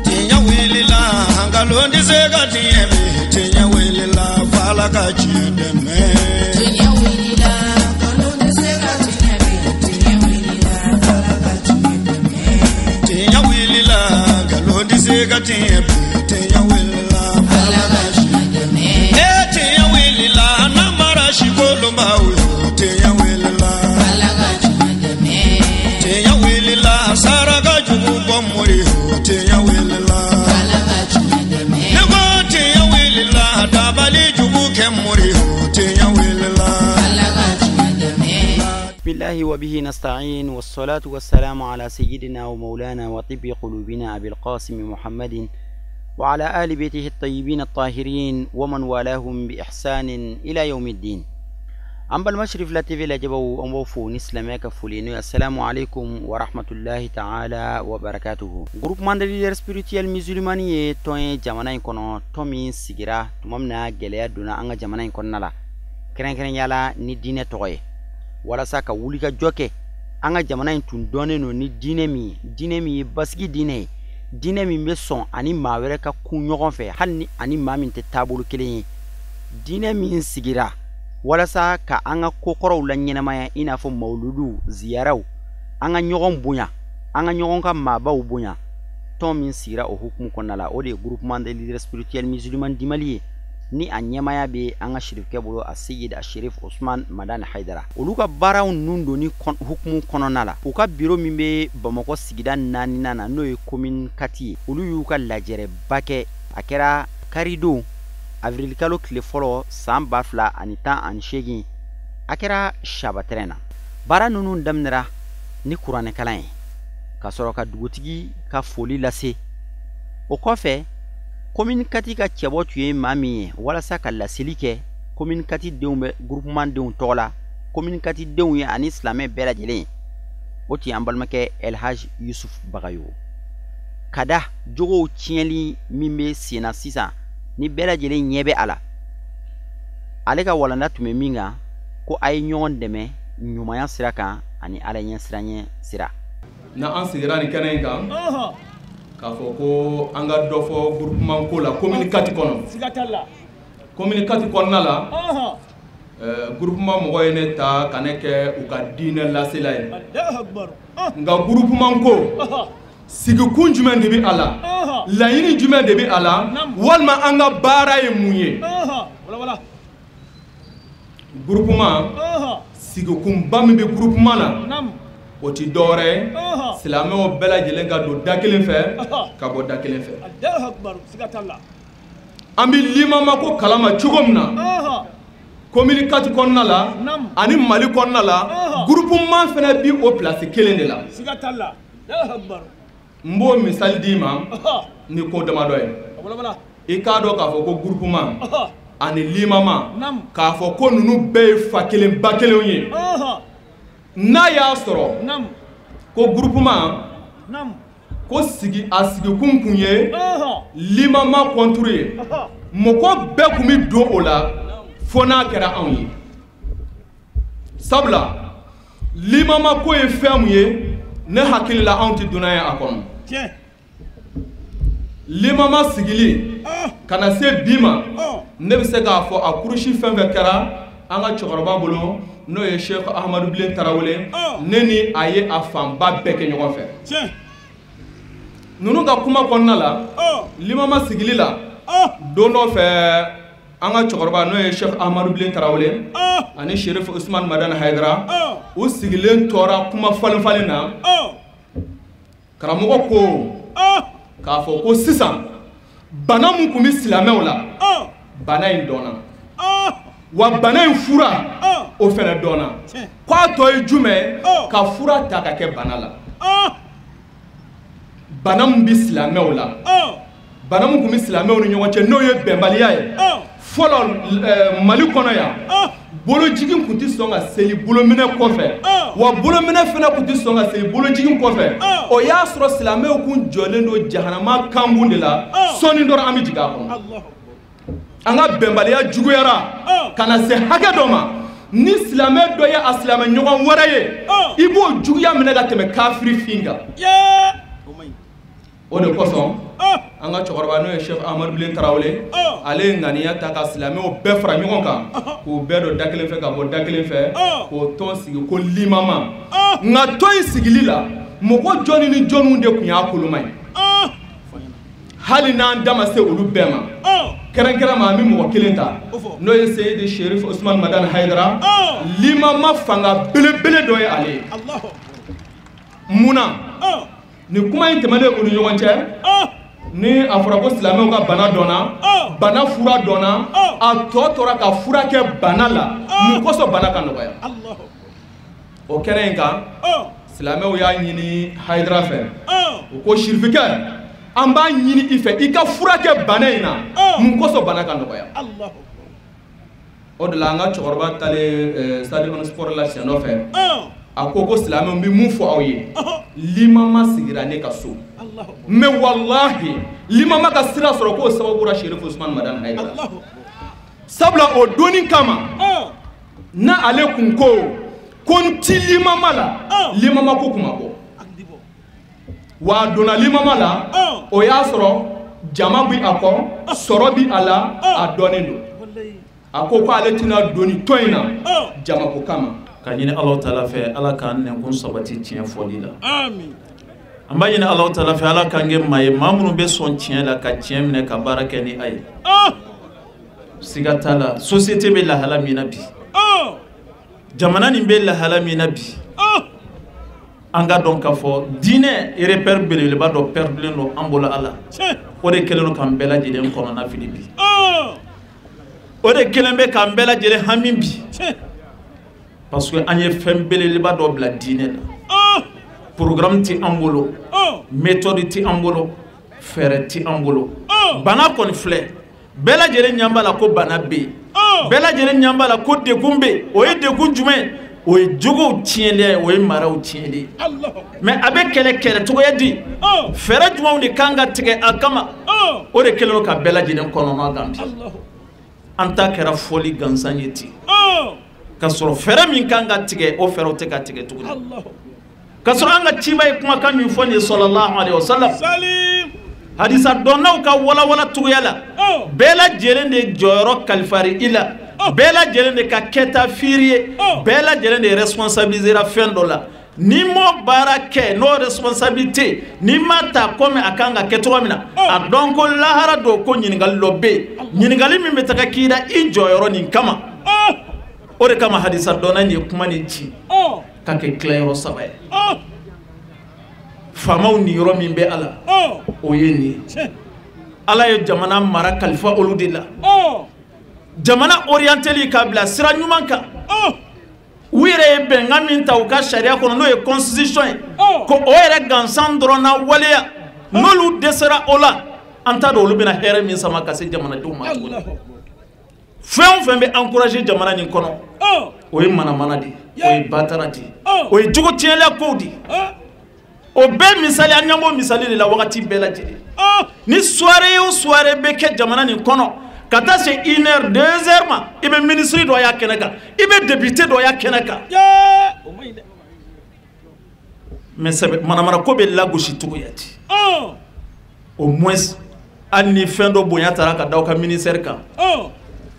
Tinya wilila hangalondi zega tiemi tinya wilila fala kachideme tinya wilila hangalondi zega tiemi tinya wilila fala kachideme tinya wilila hangalondi zega tiemi tinya wilila fala kachideme tinya wilila namara shikolomba tinya wilila fala kachideme tinya wilila saraga jubu bomuri tinya wilila fala kachideme nego tinya wilila dabali jubu kemuri tinya wilila fala kachideme بالله وبه نستعين والصلاة والسلام على سيدنا ومولانا وطب قلوبنا أبي القاسم محمد وعلى آل بيته الطيبين الطاهرين ومن والاهم بإحسان إلى يوم الدين. أم بالمشرف لا تفي لجبو أموفو نسلمك فولينو. السلام عليكم ورحمة الله تعالى وبركاته. جروب من leader spiritual musulmani توي جمانا يكونو تومي سيجرا تمامنا جليا دونا أنغا جمانا يكون نلا كرين كرين يالا ندينة توي wala saka wulika joke anga jamana intun donne no ni dine mi basgi dine mi meson ani mawere ka kunyogon fe hanni ani mamin te tabulu kelen dine mi sigira wala saka anga kokoro lanyena maya ina fo mauludu ziyarau anga nyogon bunya anga nyogon ka mabaw bunya to min sira o hukum konala o de groupement des leaders spirituels musulmans dimalier ni anyamaya be anga shirif kebolo asiyid ashirif Usman Madan Haidara uluka baraw nundo ni hukumu kononala uka biro mimbe Bamako sigida nani nana no e commune kati ulu yuka lajere bake akera karido avril kalo kle folo samba fla anita anshegi akera shabatrena bara nunu damnera ni kurane kalaye kasoro ka dugutigi ka foli lase o kofe commune kati ka cebo tuye mami wala saka la silike commune kati deumbe groupement deum tola commune kati deum ya an islamé bela jele oti ambalmake El Haj Yusuf Bagayo kada jogo tienli mimbe sina sisa ni bela jele nyebe ala alega wala natume minga ko ay nyon deme nyumaya siraka ani ala nyen siranye sira na an sigira ni kenenga kafoko anga dofo groupement ko la communication kono sigatalla communication kono la groupement mo wayne ta kaneke u ka dina la selay Allahu akbar nga groupement ko sigi kunjumen de bi ala la yini jumen de bi ala walma anga bara e munye wala groupement sigi kumbam bi groupement la oti dore silame o bela jelen ga do dakelen fe ka bo dakelen fe Allahu akbar sigatalla ambi limama ko kalama chugomna communication konna la ani mali konna la groupement fena bi o place kelen de la sigatalla Allahu akbar mbo misal dima ni ko dama doy wala e ka do ka fo ko groupement ani limama ka fo ko nunu be fa kelen ba kelen yi na ya soro ko groupement ko sigi asigi kunkunye limama contrôler moko be kumi do ola fona kera anyi sabla limama ko e femuye ne hakilila anti dunaya akon limama sigili kana se bima ne bi se ga fo akurushi fembe kera anga chokoroba bolo no ye Cheikh Ahmadou Bilen Tarawele neni aye afamba beke nyogon fe nunu ga kuma konna la limama sigili la dono fe anga chokoroba no ye Cheikh Ahmadou Bilen Tarawele ani Shérif Ousmane Madan Haidara o sigilen tora kuma falen na karamogo ko ka fo ko sisan bana mun kumi silamɛw la bana in dɔnna wa bana in fura o fɛnɛ dɔnna k'a tɔ ye jumɛn ka fura ta ka kɛ bana la bana mun bi silamɛw la bana mun kumi silamɛw ni ɲɔgɔn cɛ n'o ye bɛnbaliya ye fɔlɔ Mali kɔnɔ yan bolojigin kun tɛ sɔn ka seli bolominɛ kɔfɛ wa bolominɛ fana kun tɛ sɔn ka seli bolojigin kɔfɛ o y'a sɔrɔ silamɛw kun jɔlen don jahanama kanbun de la sɔɔni dɔrɔn an bɛ jigin a kɔnɔ an ka bɛnbaliya juguyara ka na se hakɛ dɔ ma ni silamɛ dɔ ye a silamɛ ɲɔgɔn wɛrɛ ye ibo juguya mena ga teme kafiri finga o de koson anga chokoroba no chef Ahmad Bilen Tarawele ale ngania ta ka silame o be fra nyon kan ko be do dakelen fe ka bo dakelen fe ko ton sigi ko limama nga toy sigilila moko joni ni jonu de kunya kulumai hali nan dama se olu bema kera ma mi mo kelenta no ye Seydi Cherif Ousmane Madane Haidara limama fanga bele do ye ale Allah muna ni kuma intemale olu ɲɔgɔn cɛ ni a fɔra ko silamɛw ka bana dɔnna bana fura dɔnna a tɔ tora ka fura kɛ bana la mun kosɔn bana ka nɔgɔya o kɛnɛ in kan silamɛw y'a ɲini Haidara fɛ o ko sirifikɛ an b'a ɲini i fɛ i ka fura kɛ bana in na mun kosɔn bana ka nɔgɔya o de la an ka cɛkɔrɔba talen stade on sport la siɲɛ dɔ fɛ a ko silamɛw bɛ mun fɔ aw ye limama sigira ne ka so mais wallahi limama ka sira sɔrɔ k'o sababu la Cherif Ousmane Madane Haidara sabula o doni kama na ale kun ko n ti limama la limama ko kuma bɔ wa donna limama la o y'a sɔrɔ jama bi a kɔ sɔrɔ bi a la a dɔnnen don a ko ale tɛna doni tɔn in na jama ko kama ka ɲini Alahu Taala fɛ Ala k'an nɛnkun sabati tiɲɛ fɔli la amin an b'a ɲini Alahu Taala fɛ Ala k'an kɛ maa ye maa minnu bɛ sɔn tiɲɛ la ka tiɲɛ minɛ ka baara kɛ ni a ye siga t'a la société bɛ lahala min na bi jamana nin bɛ lahala min na bi an ka dɔn k'a fɔ diinɛ repère belebeleba dɔ pɛridilen don an bolo a la o de kɛlen don k'an bɛɛ lajɛlen kɔnɔna fili bi o de kɛlen bɛ k'an bɛɛ lajɛlen hami bi parce que an ye fɛn belebeleba dɔ bila diinɛ la programme ti an bolo méthode ti an bolo fɛɛrɛ ti an bolo bana kɔni filɛ bɛɛ lajɛlen ɲɛ b'a la ko bana bɛ yen bɛɛ lajɛlen ɲɛ b'a la ko degun bɛ yen o ye degun jumɛn o ye jogow tiɲɛli o ye maraw tiɲɛli mais a bɛ kɛlɛ cogoya di fɛɛrɛ jumɛnw de kan ka tigɛ a kama o de kɛlen don ka bɛɛ lajɛlen kɔnɔna gan bi an ta kɛra fɔli gansan ye ten ka sɔrɔ fɛɛrɛ min kan ka tigɛ o fɛɛrɛw tɛ ka tigɛ tuguni ka sɔrɔ an ka ciba ye kumakan min fɔ nin ye sallallahu alaihi wasallam hadisa dɔnnaw ka walawala cogoya la bɛɛ lajɛlen de jɔyɔrɔ kalifari i la bɛɛ lajɛlen de ka kɛta fiiri ye bɛɛ lajɛlen de responsabilisera fɛn dɔ la ni m'o baara kɛ n'o responsabilité ni ma ta comme a kan ka kɛ cogo min na a dɔn ko lahara don ko ɲininkali dɔ bɛ yen ɲininkali min bɛ taga k'i da i jɔyɔrɔ nin kama o de kama hadisa dɔnna nin ye kuma nin ci ka kɛ tilayɔrɔ 3 ye faamaw ni yɔrɔ min bɛ ala o ye nin ye ala ye jamana mara kalifa olu de la jamana orienteli ka bila sira ɲuman kan u yɛrɛ ye bɛnkan min ta u ka sariya kɔnɔ n'o ye constitution ye ko o yɛrɛ gansan dɔrɔn na waleya n'olu dɛsɛra o la an t'a dɔn olu bɛna hɛrɛ min sama ka se jamanadenw ma tuguni fɛn o fɛn bɛ encourager jamana nin kɔnɔ o ye manamana de o ye batara de o ye jogo tiɲɛliya kow de o bɛɛ misali an ɲɛbɔ misali de la wagati bɛɛ lajɛlen ni soirée o soirée bɛ kɛ jamana nin kɔnɔ ka taa se 1 heure 2 heures ma i bɛ ministre dɔ y'a kɛnɛ kan i bɛ député dɔ y'a kɛnɛ kan mais sɛbɛ manamana ko bɛ lagosi cogoya di au moins hali ni fɛn dɔ bonya taara ka da aw ka ministère kan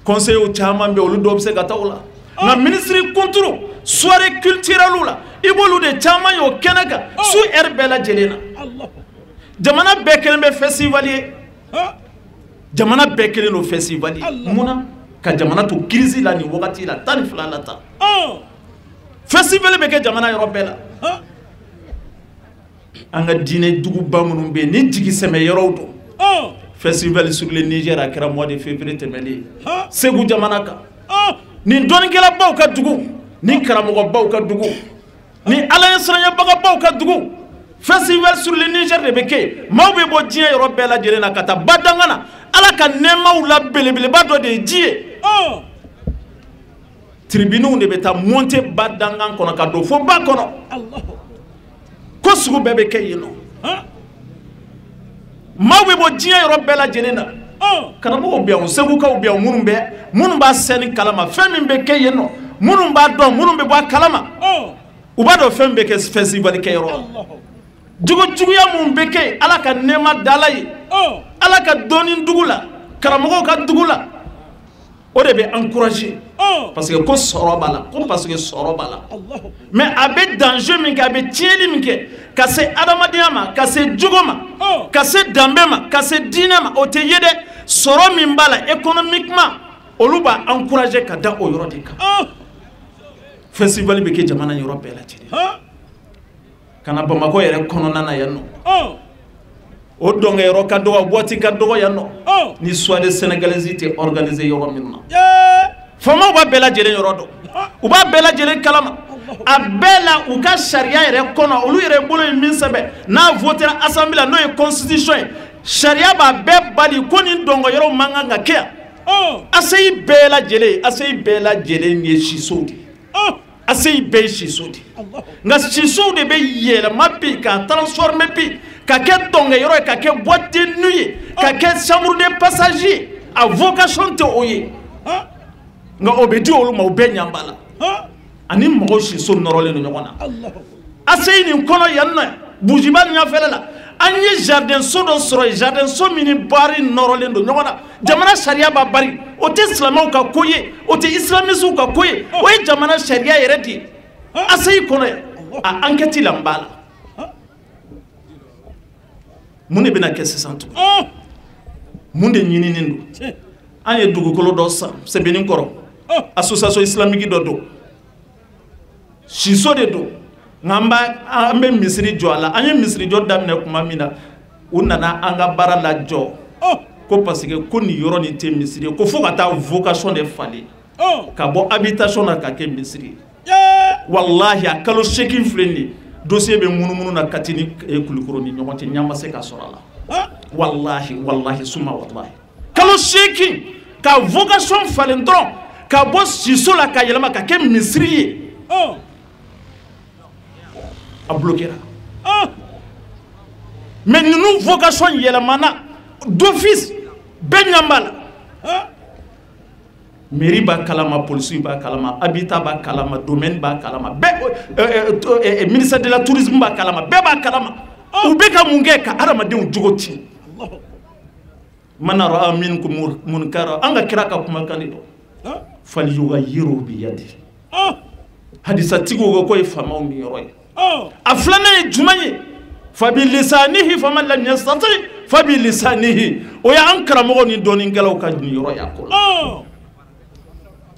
conseillers caman bɛ olu dɔw bɛ se ka taa o la nka ministre kunturu soirée culturelle la i b'olu de caman ye o kɛnɛ kan su heure bɛɛ lajɛlen na jamana bɛɛ kelen bɛ festival ye jamana bɛɛ kelen don festival ye munna ka jamana to crise la nin wagati la 12 la tan festival bɛ kɛ jamana yɔrɔ bɛɛ la an ka diinɛ duguba minnu bɛ yen ni jigi sɛmɛ yɔrɔw don festival sur le Niger a kɛra mois de février tɛmɛnen Segu jamana kan nin dɔnnikɛlabaw ka dugu ni karamɔgɔbaw ka dugu ni ala ye siranɲɛbagabaw ka dugu festival sur le Niger de bɛ kɛ maaw bɛ bɔ diɲɛ yɔrɔ bɛɛ lajɛlen na ka taa badanga na ala ka nɛɛmaw la belebeleba dɔ de ye ji ye tribunaux de bɛ taa monter badanga kɔnɔ ka don fo ba kɔnɔ ko sugu bɛɛ bɛ kɛ yen nɔ maaw bɛ bɔ diɲɛ yɔrɔ bɛɛ lajɛlen na karamɔgɔw bɛ yan segukaw bɛ yan minnu b'a sɛni kalama fɛn min bɛ kɛ yen nɔ minnu b'a dɔn minnu bɛ bɔ a kalama u b'a dɔn fɛn bɛ kɛ festival kɛyɔrɔ la juguya mun bɛ kɛ ala ka nɛɛma dala ye ala ka dɔɔni dugu la karamɔgɔw ka dugu la o de bɛ encourager parce que ko sɔrɔ b'a la ko parce que sɔrɔ b'a la mais a bɛ danger min kɛ a bɛ tiɲɛni min kɛ ka se adamadenya ma ka se jogo ma ka se danbe ma ka se diinɛ ma o tɛ ye dɛ sɔrɔ min b'a la économiquement olu b'a encourager ka da o yɔrɔ de kan festival bɛ kɛ jamana yɔrɔ bɛɛ lajɛlen kana Bamakɔ yɛrɛ kɔnɔna na yan nɔ o dɔnkɛ yɔrɔ ka dɔgɔ boîte ka dɔgɔ yan nɔ ni soirée sénégalaise tɛ organiser yɔrɔ min na faamaw b'a bɛɛ lajɛlen yɔrɔ dɔn u b'a bɛɛ lajɛlen kalama a bɛɛ la u ka sariya yɛrɛ kɔnɔ olu yɛrɛ bolo ye min sɛbɛn n'a votera assemblée la n'o ye constitution ye sariya b'a bɛɛ bali ko nin dɔnkɛ yɔrɔ man kan ka kɛ yan ACI bɛɛ lajɛlen ye sisow de ACI bɛɛ ye siso de nka sisow de bɛ yɛlɛma bi ka transformer bi ka kɛ dɔnkɛ yɔrɔ ye ka kɛ boîte de nuit ye ka kɛ chambre de passagers ye a vocation tɛ o ye nka o bɛ di olu ma o bɛɛ ɲɛ b'a la ani mɔgɔw siso nɔrɔlen don ɲɔgɔn na ACI nin kɔnɔ yan nɔ Bujiba nin ɲɛfɛla la an ye jardin so dɔ sɔrɔ yen jardin so min ni bari nɔrɔlen don ɲɔgɔn na jamana sariya b'a bari o tɛ silamɛw ka ko ye o tɛ islamisiw ka ko ye o ye jamana sariya yɛrɛ de ye ACI kɔnɔ yan a enquête la n b'a la mun de bɛna kɛ sisan tugun mun de ɲininen don an ye dugukolo dɔ san Sɛbɛnnikɔrɔ association islamique dɔ don siso de don nka an bɛ misiri jɔ a la an ye misiri jɔ daminɛ tuma min na u nana an ka baara lajɔ ko parce que ko nin yɔrɔ nin tɛ misiri ye ko fo ka taa vocation de falen ka bɔ habitation na ka kɛ misiri ye walahi a kalo 8 filɛ nin ye dossier bɛ munumunu na Kati ni Kulikoro ni ɲɔgɔn cɛ ɲɛ ma se ka sɔrɔ a la walahi suma walahi kalo 8 ka vocation falen dɔrɔn ka bɔ siso la ka yɛlɛma ka kɛ misiri ye a bloquera mais nous vocation yɛlɛmana d'office bɛɛ ɲɛ b'a la mairie b'a kalama police b'a kalama habitat b'a kalama domaine b'a kalama bɛɛ ministère de la tourisme b'a kalama bɛɛ b'a kalama u bɛ ka mun kɛ ka adamadenw jogo tiɲɛ man ra'a minkum munkara an ka kira ka kumakan de don falyughayyirhu biyadihi hadisatigiw ko k'o ye faamaw ni yɔrɔ ye a filanan ye jumɛn ye fabilisanihi faman lam yastati fabilisanihi o y'an karamɔgɔw ni dɔɔninkɛlaw ka yɔrɔ ye a ko la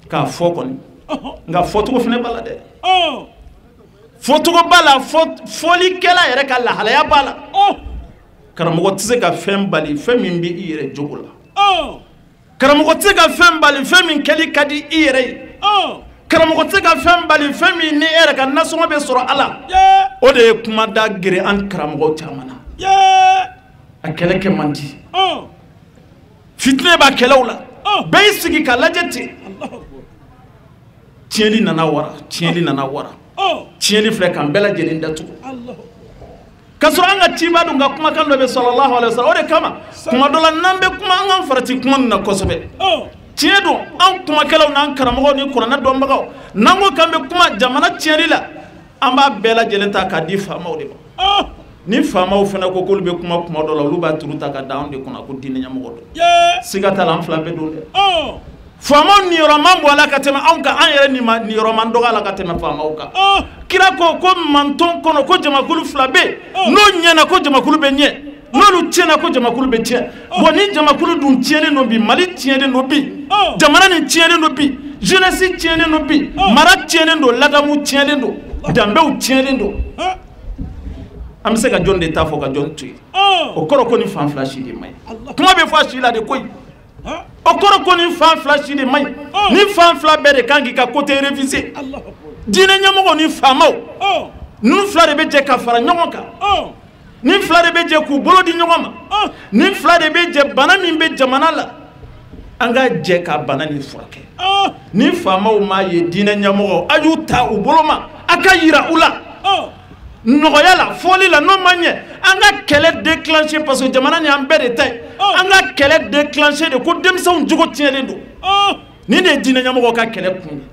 k'a fɔ kɔni nka fɔcogo fana b'a la dɛ fɔcogo b'a la fɔlikɛla yɛrɛ ka lahalaya b'a la karamɔgɔ tɛ se ka fɛn bali fɛn min bɛ i yɛrɛ jogo la karamɔgɔ tɛ se ka fɛn bali fɛn min kɛli ka di i yɛrɛ ye karamɔgɔ tɛ se ka fɛn bali fɛn min ni e yɛrɛ ka nasɔngɔ bɛ sɔrɔ a la o de ye kuma da gere an karamɔgɔw caman na a kɛlɛ kɛ man di fitinɛ b'a kɛlɛw la bɛɛ y'i sigi ka lajɛ ten tiɲɛli nana wara tiɲɛli filɛ k'an bɛɛ lajɛlen datugu ka sɔrɔ an ka ciba dun ka kumakan dɔ bɛ sallallahu alaihi wasallam o de kama kuma dɔ la n'an bɛ kuma an k'an farati kuma nin na kosɛbɛ tiɲɛ don an kumakɛlaw n'an karamɔgɔw ni kuranɛ dɔnbagaw n'an ko k'an bɛ kuma jamana tiɲɛli la an b'a bɛɛ lajɛlen ta k'a di faamaw de ma ni faamaw fana ko k'olu bɛ kuma dɔ la olu b'a turu ta ka da anw de kunna ko diinɛ ɲɛmɔgɔ don siga t'a la an fila bɛɛ don dɛ faamaw niyɔrɔman bɔ a la ka tɛmɛ anw kan an yɛrɛ niyɔrɔman dɔgɔ a la ka tɛmɛ faamaw kan kira ko manton kɔnɔ ko jamakulu fila bɛ yen n'o ɲɛna ko jamakulu bɛ ɲɛ n'olu tiɲɛna ko jamakulu bɛ tiɲɛ bon ni jamakulu dun tiɲɛlen don bi Mali tiɲɛlen don bi jamana nin tiɲɛlen don bi jeunesse tiɲɛlen don bi mara tiɲɛlen don ladamu tiɲɛlen don danbew tiɲɛlen don an bɛ se ka jɔn de ta fɔ ka jɔn to yen o kɔrɔ ko ni fan fila si de man ɲi kuma bɛ fɔ a si la de koyi o kɔrɔ ko ni fan fila si de man ɲi ni fan fila bɛɛ de kan k'i ka côté réviser diinɛ ɲɛmɔgɔ ni faamaw ninnu fila de bɛ jɛ ka fara ɲɔgɔn kan ni fila de bɛ jɛ k'u bolo di ɲɔgɔn ma ni fila de bɛ jɛ bana min bɛ jamana la an ka jɛ ka bana nin furakɛ ni faamaw m'a ye diinɛ ɲɛmɔgɔ a y'u ta u bolo ma a ka yira u la nɔgɔya la fɔli la n'o ma ɲɛ an ka kɛlɛ déclencher parce que jamana nin an bɛɛ de ta ye an ka kɛlɛ déclencher de ko denmisɛnw jogo tiɲɛlen don nin de ye diinɛ ɲɛmɔgɔ ka kɛlɛ kun ye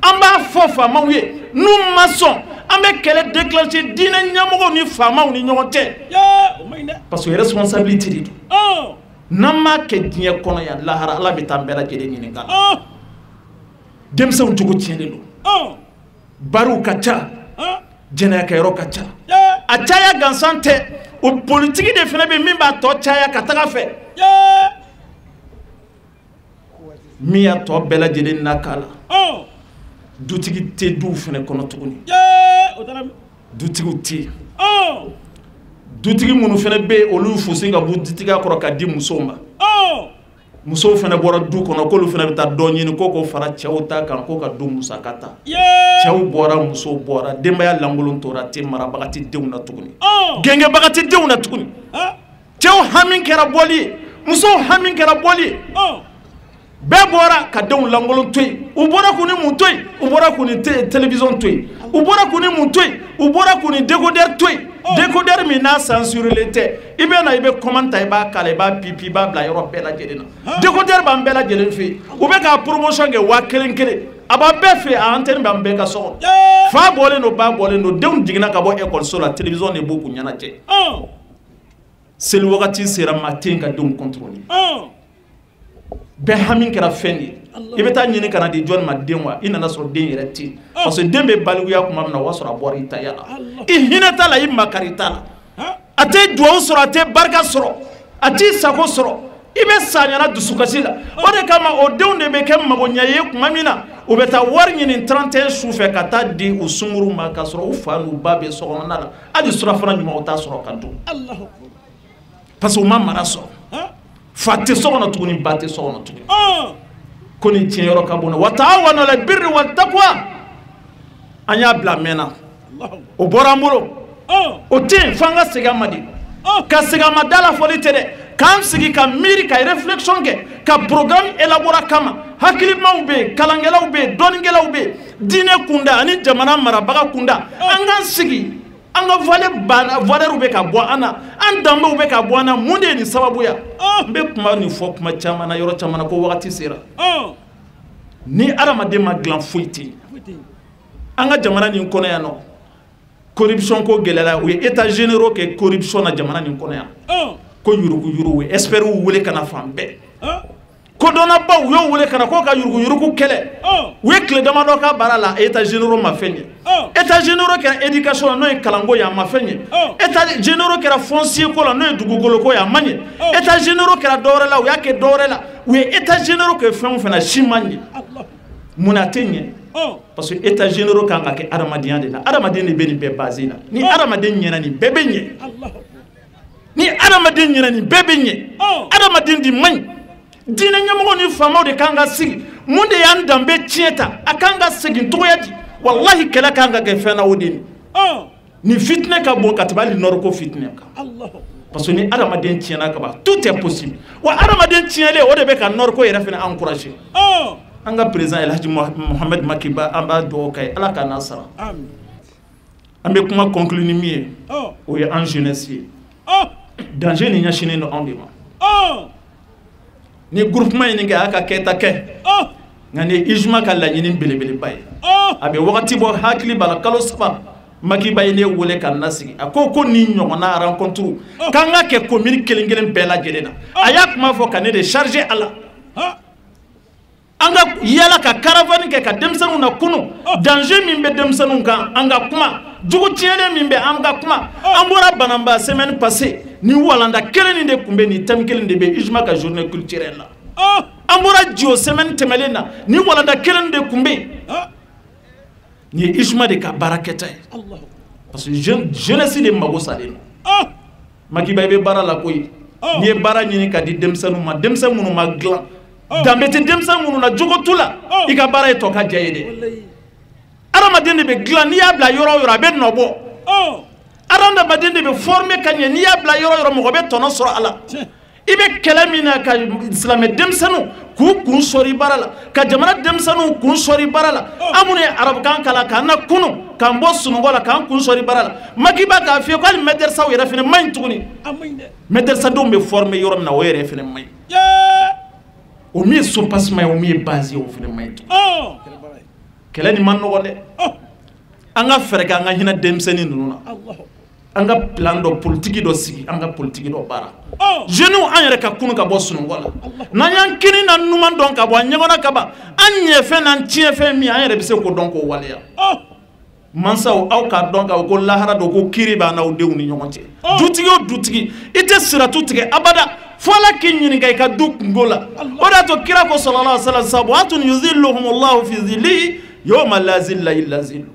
an b'a fɔ faamaw ye n'u ma sɔn an bɛ kɛlɛ déclencher diinɛ ɲɛmɔgɔw ni faamaw ni ɲɔgɔn cɛ parce que responsabilité de don n'an m'a kɛ diɲɛ kɔnɔ yan lahara Ala bɛ taa an bɛɛ lajɛlen ɲininka denmisɛnw jogo tiɲɛlen don bariw ka ca jɛnɛyakɛyɔrɔ ka ca a caya gansan tɛ o politiki de fana bɛ min b'a tɔ caya ka taga fɛ min y'a tɔ bɛɛ lajɛlen nak'a la dutigi tɛ duw fana kɔnɔ tuguni dutigiw tɛ yen dutigi minnu fana bɛ yen olu fosi ka bɔ dutigiya kɔrɔ ka di musow ma musow fana bɔra du kɔnɔ k'olu fana bɛ taa dɔ ɲini ko fara cɛw ta kan ko ka du musaka ta cɛw bɔra musow bɔra denbaya lankolon tora ten marabaga tɛ denw na tuguni gɛngɛbaga tɛ denw na tuguni cɛw hami kɛra bɔli ye musow hami kɛra bɔli ye bɛɛ bɔra ka denw lankolon to yen u bɔra k'u ni mun to yen u bɔra k'u ni télévision to yen u bɔra k'u ni mun to yen u bɔra k'u ni décodeur to yen décodeur min n'a censuré tɛ i bɛ na i bɛ commande ta i b'a kala i b'a pipi i b'a bila yɔrɔ bɛɛ lajɛlen na décodeur b'an bɛɛ lajɛlen fɛ yen u bɛ ka promotion kɛ 1000 a b'an bɛɛ fɛ yen a antenne b'an bɛɛ ka so kɔnɔ fa bɔlen don ba bɔlen don denw jiginna ka bɔ école la télévision de b'u kun ɲɛnajɛ seli wagati sera maa tɛ yen ka denw contrôler bɛɛ hami kɛra fɛn de ye i bɛ taa ɲini ka na di jɔn ma den wa i nana sɔrɔ den yɛrɛ tɛ yen parce que den bɛ balikuya tuma min na o b'a sɔrɔ a bɔra i taya la i hinɛ t'a la i makari t'a la a tɛ duwawu sɔrɔ a tɛ barika sɔrɔ a t'i sago sɔrɔ i bɛ sa ɲana dusukasi la o de kama o denw de bɛ kɛ magoɲɛ ye tuma min na u bɛ taa wari ɲini 31 su fɛ ka taa di u sunkuruw ma k'a sɔrɔ u fa n'u ba bɛ sokɔnɔna la hali surafana ɲuman u t'a sɔrɔ ka dun parce que u ma mara sɔrɔ fa tɛ so kɔnɔ tuguni ba tɛ so kɔnɔ tuguni ko ni tiɲɛ yɔrɔ ka bon wa ta'awanu 'alal birri wat taqwa an y'a bila mɛnna o bɔra an bolo o tɛ yen f'an ka segin a ma de ka segin a ma da la fɔli tɛ dɛ k'an sigi ka miiri ka réflexion kɛ ka programme élaborer kama hakilimaw bɛ yen kalankɛlaw bɛ yen dɔnnikɛlaw bɛ yen diinɛ kunda ani jamana marabaga kunda an k'an sigi an ka valeur bɛ ka bɔ an na an danbew bɛ ka bɔ an na mun de ye nin sababuya n bɛ kuma nin fɔ kuma caman na yɔrɔ caman na ko wagati sera ni adamaden ma dilan foyi tɛ yen an ka jamana nin kɔnɔ yan nɔ corruption ko gɛlɛyara u ye états généraux kɛ corruption na jamana nin kɔnɔ yan ko yurugu-yurugu ye experts wele ka na fan bɛɛ kodɔnnabaw u y'o wele ka na ko ka yurugu-yurugu kɛlɛ u ye tile damadɔ ka baara la états généraux ma fɛn ye états généraux kɛra éducation la n'o ye kalanko ye a ma fɛn ye états généraux kɛra foncier ko la n'o ye dugukolo ko ye a ma ɲɛ états généraux kɛra dɔwɛrɛ la u y'a kɛ dɔwɛrɛ la u ye états généraux kɛ fɛn o fɛn na si ma ɲɛ mun na a tɛ ɲɛ parce que états généraux kan ka kɛ adamadenya de la adamaden de bɛ nin bɛɛ basé la ni adamaden ɲɛna nin bɛɛ bɛ ɲɛ ni adamaden ɲɛna nin bɛɛ bɛ ɲɛ adamaden de man ɲi diinɛ ɲɛmɔgɔ ni faamaw de kan ka sigi mun de y'an danbe tiɲɛ ta a kan ka segin cogoya di wallahi kɛlɛ kan ka kɛ fɛn na o de ni fitinɛ ka bon ka tɛmɛ hali nɔrɔ ko fitinɛ kan parce que ni adamaden tiɲɛna ka ban tout est possible wa adamaden tiɲɛlen o de bɛ ka nɔrɔ ko yɛrɛ fana encourager an ka président Elhaji Mohamed Macky Ba an b'a dugawu k'a ye ala k'a n'a sara an bɛ kuma conclure ni min ye o ye an jeunesse ye danger nin ɲɛsinnen don anw de ma ni groupement ɲini kɛ a y'a ka kɛta kɛ nka ni ijuma ka laɲini belebeleba ye a bɛ wagati bɔ hakili b'a la kalo 3 Macky Ba ye ne wele ka na sigi a ko ni ɲɔgɔnna rencontre k'an ka kɛ commune kelen-kelen bɛɛ lajɛlen na a y'a kuma fɔ ka ne de charger a la an ka yala ka caravane kɛ ka denmisɛnninw na kunu danger min bɛ denmisɛnninw kan an ka kuma jogo tiɲɛlen min bɛ an ka kuma an bɔra Bananba semaine passée ni walanda kelen nin de tun bɛ nin thème kelen de bɛ ijuma ka journée culturelle la an bɔra Jio semaine tɛmɛlen na ni walanda kelen de tun bɛ yen ni ye ijuma de ka baara kɛta ye parce que jeunesse de mago salen don Macky Ba i bɛ baara la koyi n'i ye baara ɲini ka di denmisɛnninw ma denmisɛn minnu ma dilan danbe tɛ denmisɛn minnu na jogo t'u la i ka baara ye tɔ ka diya ye dɛ adamaden de bɛ dilan n'i y'a bila yɔrɔ o yɔrɔ a bɛ nɔ bɔ adamaden de bɛ former ka ɲɛ n'i y'a bila yɔrɔ o yɔrɔ mɔgɔ bɛ tɔnɔ sɔrɔ a la i bɛ kɛlɛ min na ka silamɛ denmisɛnninw k'u kun sɔri baara la ka jamana denmisɛnninw kun sɔri baara la an minnu ye arabukan kalan k'an na kunu k'an bɔ sunɔgɔ la k'an kun sɔri baara la Macky Ba k'a f'i ye ko hali madrasaw yɛrɛ fana man ɲi tuguni madrasadenw bɛ former yɔrɔ min na o yɛrɛ fana man ɲi o min ye sopassement ye o min ye base ye o fana man ɲi tuguni kɛlɛ nin man nɔgɔn dɛ anga fereka anga hina demseni nuna anga plan do politique do sigi anga politique do bara jeune an yɛrɛ ka kunu ka bɔ sunɔgɔ la n'an y'an kini na numan dɔn ka bɔ a ɲɛgɔnna ka ban an ɲɛ fɛn n'an tiɲɛ fɛn min an yɛrɛ bɛ se k'o dɔn k'o waleya mansaw aw k'a dɔn ka ko lahara do ko kiri b'an n'aw denw ni ɲɔgɔn cɛ dutigi o dutigi i tɛ siratu tigɛ abada fo Ala k'i ɲininka i ka du kungo la o de y'a to kira ko sallallahu alaihi wa sallam sab'atun yuzilluhumullahu fi zillihi yawma la zilla illa zilluhu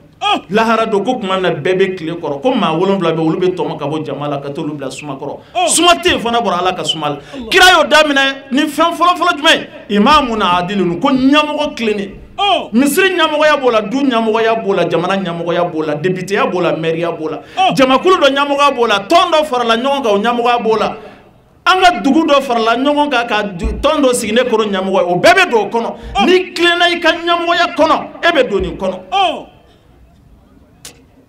lahara do ko kuma na bɛɛ bɛ tile kɔrɔ ko maa 7 bɛ olu bɛ tɔmɔ ka bɔ jama la ka t'olu bila suma kɔrɔ suma tɛ yen fana bɔra Ala ka suma la kira y'o daminɛ ni fɛn fɔlɔ jumɛn imamun adilun ko ɲɛmɔgɔ tilennen misiri ɲɛmɔgɔya b'o la du ɲɛmɔgɔya b'o la jamana ɲɛmɔgɔya b'o la députéya b'o la maire b'o la jamakulu dɔ ɲɛmɔgɔya b'o la tɔn dɔ farala ɲɔgɔn kan o ɲɛmɔgɔya b'o la an ka dugu dɔ farala ɲɔgɔn kan ka tɔn dɔ sigi ne kɔrɔ ɲɛmɔgɔ ye o bɛɛ bɛ don o kɔnɔ ni tilenna i ka ɲɛmɔgɔya kɔnɔ e bɛ don nin kɔnɔ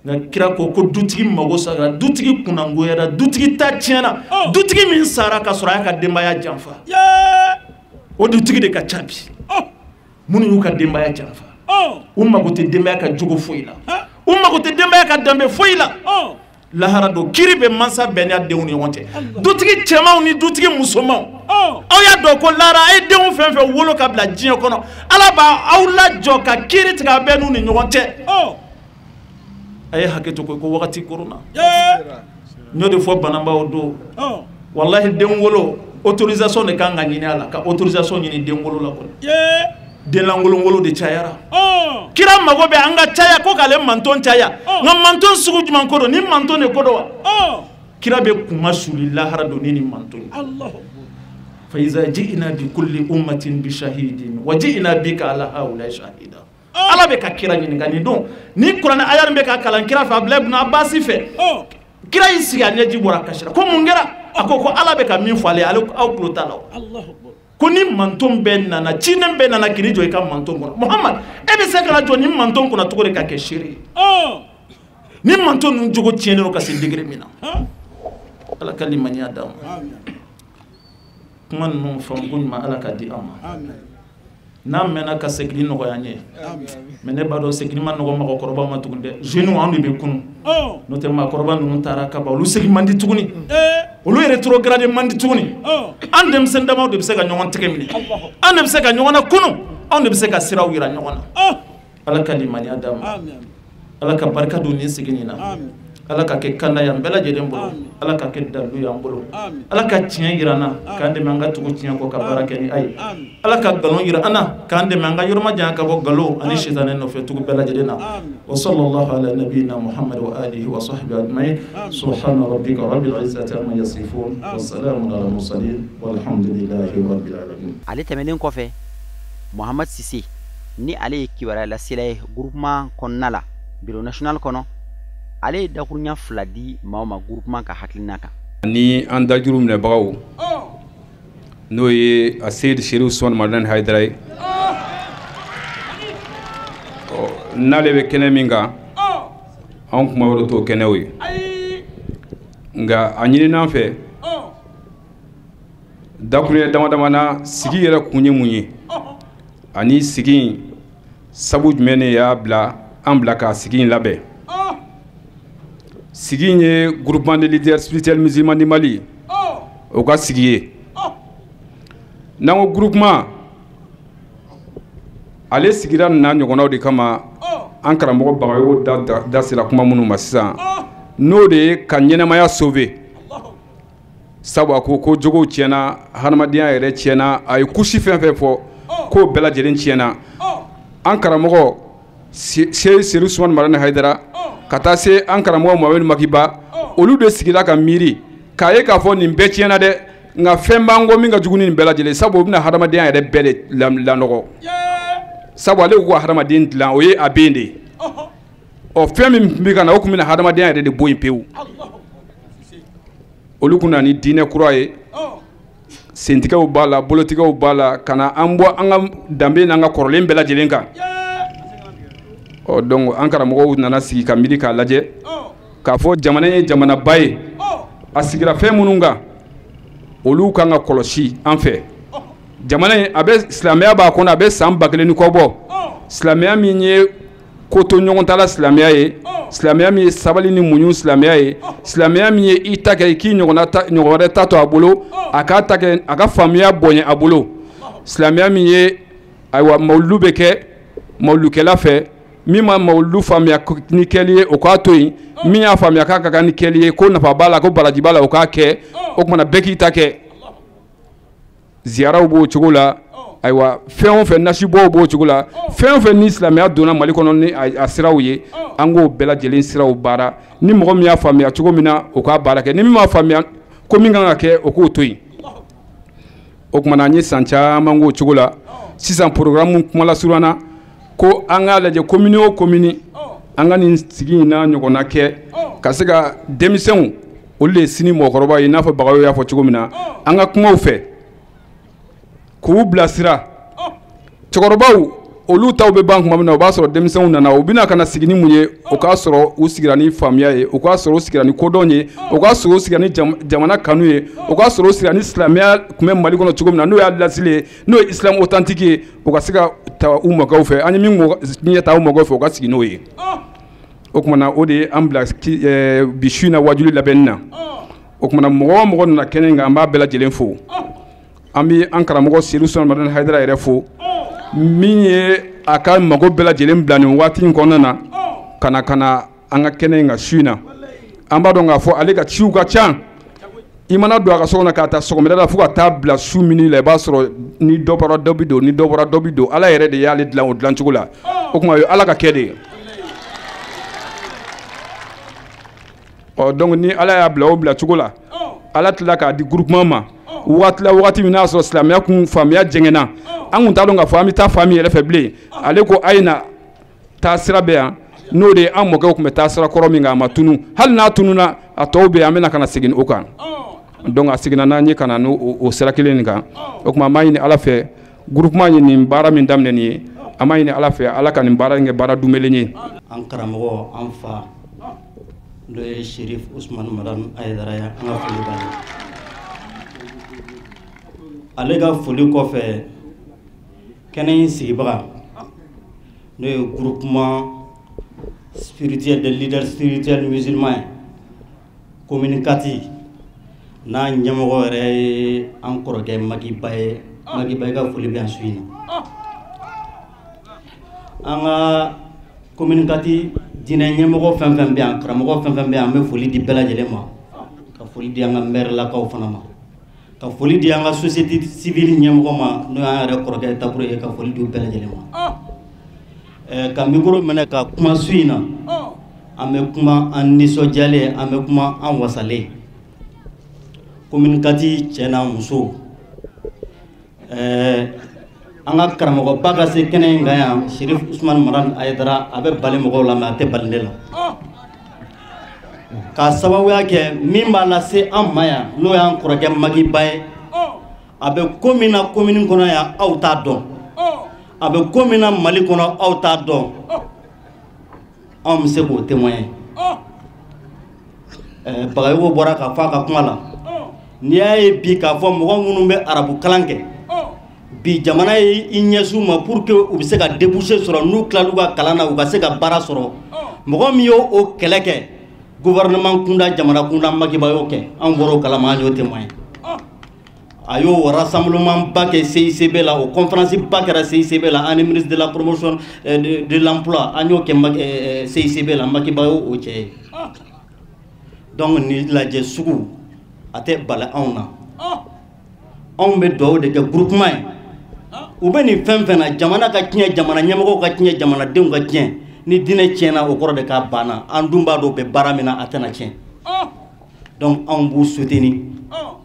nka kira ko dutigi mago sara dutigi kunangoyara dutigi ta tiɲɛna dutigi min sara ka sɔrɔ a y'a ka denbaya janfa o dutigi de ka ca bi minnu y'u ka denbaya janfa u mago tɛ denbaya ka jogo foyi la u mago tɛ denbaya ka danbe foyi la lahara do kiri bɛ mansa bɛɛ n'a denw ni ɲɔgɔn cɛ dutigi cɛmanw ni dutigi musomanw aw y'a dɔn ko lahara a ye denw fɛn fɛn wolo ka bila diɲɛ kɔnɔ Ala b'a aw lajɔ ka kiri tigɛ a bɛɛ n'u ni ɲɔgɔn cɛ a ye hakɛ to ko wagati korona n y'o de fɔ banabaaw don walahi den wolo autorisation de kan ka ɲini a la ka autorisation ɲini den wolo la kɔni denlankolonwolo de cayara kira mago bɛ an ka caya ko k'ale manton caya nka manton sugu jumɛn ko don ni manton de ko don wa kira bɛ kuma suli lahara don ni manton ye fa iza ji'na bi kulli ummatin bi shahidin wa ji'na bika ala haula shahida Ala bɛ ka kira ɲininka nin don ni kuranɛ aya min bɛ ka kalan kira fɛ Abdulayi ibn Abbas fɛ kira y'i sigi a ɲɛji bɔra kasira ko mun kɛra a ko Ala bɛ ka min fɔ ale aw tulo t'a la ko ni manton bɛɛ nana cinen bɛɛ nana k'i jɔ i ka manton kɔnɔ Muhammad e bɛ se ka na jɔ ni manton kɔnɔ cogo de ka kɛ seere ni manton ninnu jogo tiɲɛnen don ka se degré min na Ala ka limaniya d'an ma kuma ninnu faamu ko ɲuman Ala ka di an ma n'an mɛnna ka segin nɔgɔya an ye mais ne b'a dɔn segin ma nɔgɔ mɔgɔkɔrɔbaw ma tuguni dɛ jeunes anw de bɛ kunu n'o tɛ maakɔrɔba ninnu taara ka ban olu segin man di tuguni olu rétrograde man di tuguni an denmisɛnnin damaw de bɛ se ka ɲɔgɔn tɛgɛ minɛ an de bɛ se ka ɲɔgɔn na kunu anw de bɛ se ka siraw yira ɲɔgɔn na Ala ka limaniya d'an ma Ala ka barika don nin segin na Ala ka kɛ kanda y'an bɛɛ lajɛlen bolo Ala ka kɛ dalu y'an bolo Ala ka tiɲɛ yira an na k'an dɛmɛ an ka tugu tiɲɛ kɔ ka baara kɛ ni a ye Ala ka nkalon yira an na k'an dɛmɛ an ka yɔrɔ ma janya ka bɔ nkalon ani sitanɛ nɔfɛ tugu bɛɛ lajɛlen na wa sallallahu ala nabiyina Muhammad wa alihi wa sahbihi ajma'in subhana rabbika rabbil izzati amma yasifun wa salamun ala mursalin walhamdulillahi rabbil alamin. Ale tɛmɛnen kɔfɛ Muhammad Sise ni ale ye kibaruya lasela ye groupement kɔnɔna la bureau national kɔnɔ ale ye dakurunya 2 di maa o maa groupement ka hakilina kan ni an dajuru minɛbagaw n'o ye a Seydi Sherif Usmane Madani Hayidara ye n'ale bɛ kɛnɛ min kan anw kuma wɛrɛ t'o kɛnɛw ye nka a ɲinin'an fɛ dakurunya dama dama na sigi yɛrɛ kun ye mun ye ani sigi in sabu jumɛn de y'a bila an bila ka sigi in labɛn sigi in ye groupement de leaders spirituels musulmans du Mali o ka sigi ye n'an ko groupement ale sigira nin n'a ɲɔgɔnnaw de kama an karamɔgɔ Bagayogo da sera kuma minnu ma sisan n'o de ye ka ɲɛnɛmaya sauver sabu a ko jogow tiɲɛna hadamadenya yɛrɛ tiɲɛna a ye kusi fɛn fɛn fɔ k'o bɛɛ lajɛlen tiɲɛna an karamɔgɔ Seydi Sherif Usmane Madani Hayidara ka taa se an karamɔgɔ Mohamed Makiba olu de sigila ka miiri k'a ye k'a fɔ nin bɛɛ tiɲɛna dɛ nka fɛn b'an kɔ min ka jugu ni nin bɛɛ lajɛlen sabu o bɛna hadamadenya yɛrɛ bɛɛ de lanɔgɔ sabu ale ko hadamaden dilan o ye a bɛ yen de ɔ fɛn min tun bɛ ka na o tun bɛna hadamadenya yɛrɛ de bɔ yen pewu olu kun na ni diinɛ kura ye sentigɛw b'a la bolotigɛw b'a la ka na an bɔ an ka danbe n'an ka kɔrɔlen bɛɛ lajɛlen kan donc an karamɔgɔw nana sigi ka miiri k'a lajɛ k'a fɔ jamana ye jamanaba ye a sigira fɛn minnu kan olu kan ka kɔlɔsi an fɛ jamana in a bɛ silamɛya b'a kɔnɔ a bɛ san 1000 ni kɔ bɔ silamɛya min ye ko to ɲɔgɔn tala silamɛya ye silamɛya min ye sabali ni muɲu silamɛya ye silamɛya min ye i ta kɛ i k'i ɲɔgɔn wɛrɛ ta to a bolo a k'a ta kɛ a ka faamuya bonya a bolo silamɛya min ye ayiwa mawuludu bɛ kɛ mawuludukɛla fɛ min ma mawuludu faamuya ni kɛli ye o k'a to yen min y'a faamuya k'a ka kan ni kɛli ye ko nafa b'a la ko baraji b'a la o k'a kɛ o tumana bɛɛ k'i ta kɛ ziyaraw b'o cogo la ayiwa fɛn o fɛn nasibɔw b'o cogo la fɛn o fɛn ni silamɛya donna Mali kɔnɔ ni a siraw ye an k'o bɛɛ lajɛlen siraw baara ni mɔgɔ min y'a faamuya cogo min na o k'a baara kɛ ni min m'a faamuya ko min kan ka kɛ o k'o to yen o tumana an ye san caman k'o cogo la sisan programme kumala surunya ko an k'a lajɛ commune o commune an ka nin sigi in na ɲɔgɔnna kɛ ka se ka denmisɛnw olu de ye sini mɔgɔkɔrɔba ye i n'a fɔ Bagayogo y'a fɔ cogo min na an ka kumaw fɛ k'u bilasira cɛkɔrɔbaw olu taw bɛ ban tuma min na o b'a sɔrɔ denmisɛnw nana u bɛna ka na sigi ni mun ye o k'a sɔrɔ u sigira ni faamuya ye o k'a sɔrɔ u sigira ni kodɔn ye o k'a sɔrɔ u sigira ni jamana kanu ye o k'a sɔrɔ u sigira ni silamɛya tun bɛ Mali kɔnɔ cogo min na n'o y'a lasili ye n'o ye islam authentique ye o ka se ka ta u mɔkɛw fɛ an ye min ɲɛ ta u mɔkɛw fɛ o ka sigi n'o ye o tumana o de ye an bila bi su in na wajuli labɛnni na o tumana mɔgɔ o mɔgɔ nana kɛnɛ in kan an b'a bɛɛ lajɛlen fo an bɛ an karamɔgɔ Seydou Souleymane Haidara yɛrɛ fo min ye a ka mago bɛɛ lajɛlen bila nin waati in kɔnɔna na ka na an ka kɛnɛ in kan su in na an b'a dɔn k'a fɔ ale ka ciw ka ca i mana don a ka so kɔnɔ k'a ta sɔgɔmada la fo ka taa bila su min la i b'a sɔrɔ ni dɔ bɔra dɔ bi don ni dɔ bɔra dɔ bi don ala yɛrɛ de y'ale dilan o dilancogo la o tuma o ye ala ka kɛ de ye donc ni ala y'a bila o bila cogo la ala tila k'a di groupement ma wagati min n'a sɔrɔ silamɛya kun faamuya jɛngɛnna an kun t'a dɔn k'a fɔ an bɛ taa fa min yɛrɛ fɛ bilen ale ko a ye na taa sira bɛ yan n'o de ye an mɔkɛw tun bɛ taa sira kɔrɔ min kan a ma tunu hali n'a tununa a tɔw bɛ yen an bɛna ka na segin o kan donc a seginna n'an ye ka na n'o sira kelen nin kan o tuma an b'a ɲini ala fɛ groupement ye nin baara min daminɛ nin ye an b'a ɲini ala fɛ ala ka nin baara in kɛ baara dunbelen ye an karamɔgɔ an fa n'o ye Cherif Ousmane Madane Haidara ye an ka foli b'a ye ale ka foli kɔfɛ kɛnɛ in sigibaga n'o ye groupement spirituel de leaders spirituels musulmans ye commune 4 n'a ɲɛmɔgɔ yɛrɛ ye an kɔrɔkɛ Magiba ye Magiba ye ka foli bɛ yan su in na an ka commune 4 diinɛ ɲɛmɔgɔ fɛn fɛn bɛ yan karamɔgɔ fɛn fɛn bɛ yan an bɛ foli di bɛɛ lajɛlen ma ka foli di an ka maire lakaw fana ma ka foli di an ka société civile ɲɛmɔgɔ ma n'o y'an yɛrɛ kɔrɔkɛ Tabure ye ka foli di bɛɛ lajɛlen ma ka micro minɛ ka kuma su in na an bɛ kuma an nisɔndiyalen an bɛ kuma an wasalen commune 4 cɛ n'a muso an ka karamɔgɔba ka se kɛnɛ in kan yan Cherif Ousmane Madane Haidara a bɛ bali mɔgɔw la mais a tɛ bali ne la ka sababuya kɛ min b'a lase an ma yan n'o y'an kɔrɔkɛ Magiba ye a bɛ ko min na commune kɔnɔ yan aw t'a dɔn a bɛ ko min na Mali kɔnɔ aw t'a dɔn anw bɛ se k'o témoigner Bagayogo bɔra ka fɔ a ka kuma la n'i y'a ye bi k'a fɔ mɔgɔ minnu bɛ arabu kalan kɛ bi jamana ye i ɲɛsin ma pour que u bɛ se ka déboucher sɔrɔ n'u tilal'u ka kalan na u ka se ka baara sɔrɔ mɔgɔ min y'o kɛlɛ kɛ gouvernement kunda jamana kunda Magiba y'o kɛ an bɔra o kalama an y'o témoigner a y'o rassemblement ba kɛ CICB la o conférence ba kɛra CICB la ani ministre de la promotion de l'emploi an y'o kɛ CICB la Magiba y'o cɛ ye donc ni lajɛ sugu a tɛ bali anw na anw bɛ dugawu de kɛ groupement ye u bɛ nin fɛn fɛn na jamana ka tiɲɛ jamana ɲɛmɔgɔw ka tiɲɛ jamanadenw ka tiɲɛ ni diinɛ tiɲɛna o kɔrɔ de k'a banna an dun b'a dɔn u bɛ baara min na a tɛna tiɲɛ donc anw b'u soutenir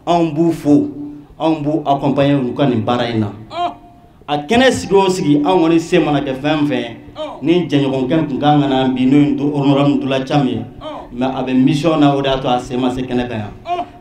anw b'u fo anw b'u accompagner u ka nin baara in na a kɛnɛ sigi o sigi anw kɔni se mana kɛ fɛn fɛn ni jɛɲɔgɔnkɛ tun kan ka na bi n'o ye honorable Ndula Cham ye mais a bɛ mission na o de y'a to a se ma se kɛnɛ kan yan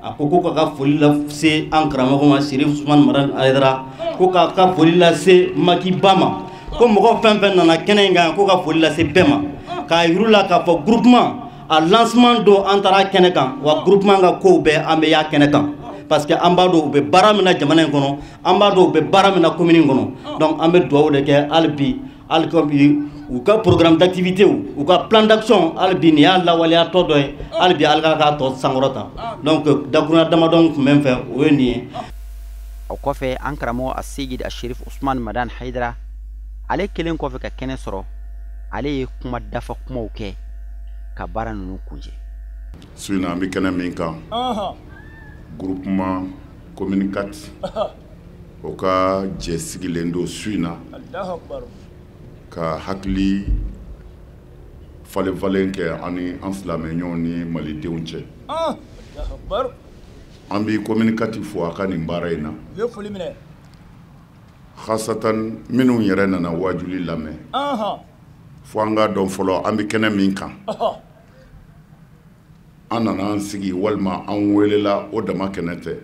a ko ko k'a ka foli lase an karamɔgɔ ma Cherif Ousmane Madane Haidara ko k'a ka foli lase Magiba ma ko mɔgɔ fɛn fɛn nana kɛnɛ in kan ko ka foli lase bɛɛ ma k'a yiru la k'a fɔ groupement a lancement don an taara kɛnɛ kan wa groupement ka kow bɛɛ an bɛ y'a kɛnɛ kan parce que an b'a dɔn u bɛ baara min na jamana in kɔnɔ an b'a dɔn u bɛ baara min na commune in kɔnɔ donc an bɛ dugawu de kɛ hali bi ou ka programme d'activité ou ka plan d'action albi ni alla waliya to do albi alga ka to sangorota donc dakuna dama donc même fait woni o kofe an karamo asigid ashirif Usman Madan Haidara ale kelen kofe ka kene soro ale kuma dafa kuma uke ka bara nunu kunje suina mi kene min kan groupement communicatif o ka jesigilen do suina Allahu akbar ka hakli falen ke ani anslamenyo ni malidenw cɛ Allahu akbar an bi communicatif fo aka nin baara in na yo foli minɛ khasatan minnu yɛrɛ nana wajuli lamɛn fo an ka dɔn fɔlɔ an bi kɛnɛ min kan an nana an sigi walima an welela o dama kɛnɛ tɛ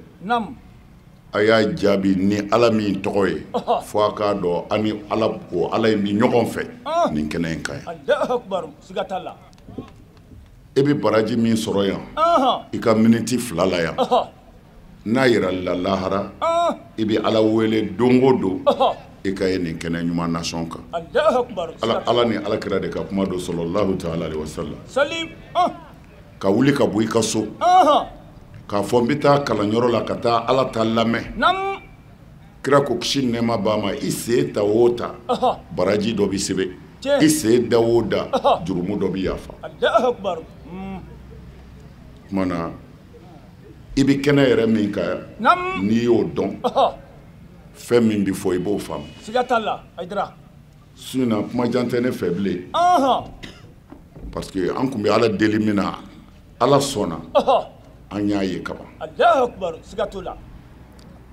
a y'a jaabi ni ala min tɔgɔ ye fo a k'a dɔn an ni ala o ala in bi ɲɔgɔn fɛ nin kɛnɛ in kan yan e bɛ baraji min sɔrɔ yan i ka miniti 2 la yan n'a yira la lahara i bɛ ala wele don o don i ka ye nin kɛnɛ ɲuman nation kan ala ni alakira de ka kuma do sallallahu ta'ala alaihi wasallam ka wuli ka bɔ i ka so k'a fɔ n bɛ taa kalanyɔrɔ la ka taa ala ta lamɛn kira ko kisi nɛɛma b'a ma i sen ta o ta baraji dɔ bɛ sɛbɛn i sen da o da jurumu dɔ bɛ yafa kumana i bɛ kɛnɛ yɛrɛ min kan n'i y'o dɔn fɛn min bɛ fɔ i b'o faamu sinon kuma jan tɛ ne fɛ bilen parce que an tun bɛ ala deli min na ala sɔnna an y'a ye kaban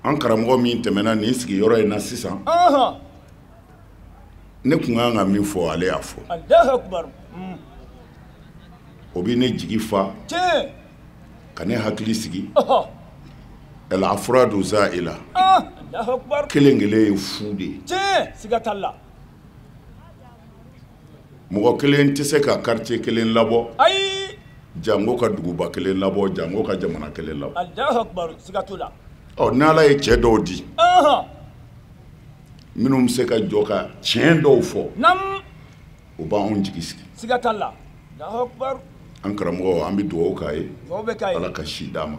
an karamɔgɔ min tɛmɛna nin sigiyɔrɔ in na sisan ne kun kan ka min fɔ ale y'a fɔ o bɛ ne jigi fa ka ne hakili sigi el afradu za'ila kelen kelen ye fu de ye mɔgɔ kelen tɛ se ka quartier kelen labɔ jango ka duguba kelen labɔ jango ka jamana kelen labɔ ni ala ye cɛ dɔw di minnu bɛ se ka jɔ ka tiɲɛ dɔw fɔ o b'anw jigi sigi an karamɔgɔ an bɛ dugawu k'a ye ala ka si d'a ma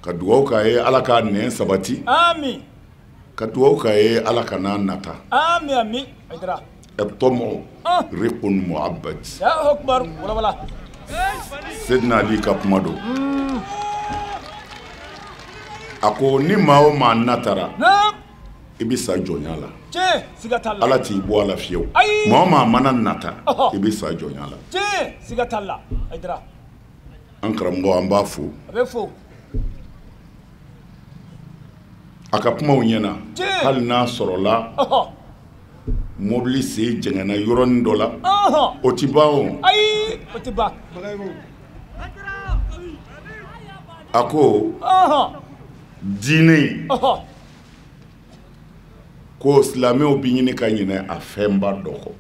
ka dugawu k'a ye ala ka nɛn sabati ka dugawu k'a ye ala ka n'a nata الطمع رق معبد سيدنا علي ka kuma do a ko ni maa o maa natara i bɛ sa jɔnya la ala t'i bɔ a la fiyewu maa o maa mana nata i bɛ sa jɔnya la an karamɔgɔ an b'a fo a ka kumaw ɲɛna hali n'a sɔrɔla mobili sen jɛngɛna yɔrɔnin dɔ la o ti ban o a ko diinɛ ko silamɛw bɛ ɲini ka ɲinɛ a fɛnba dɔ kɔ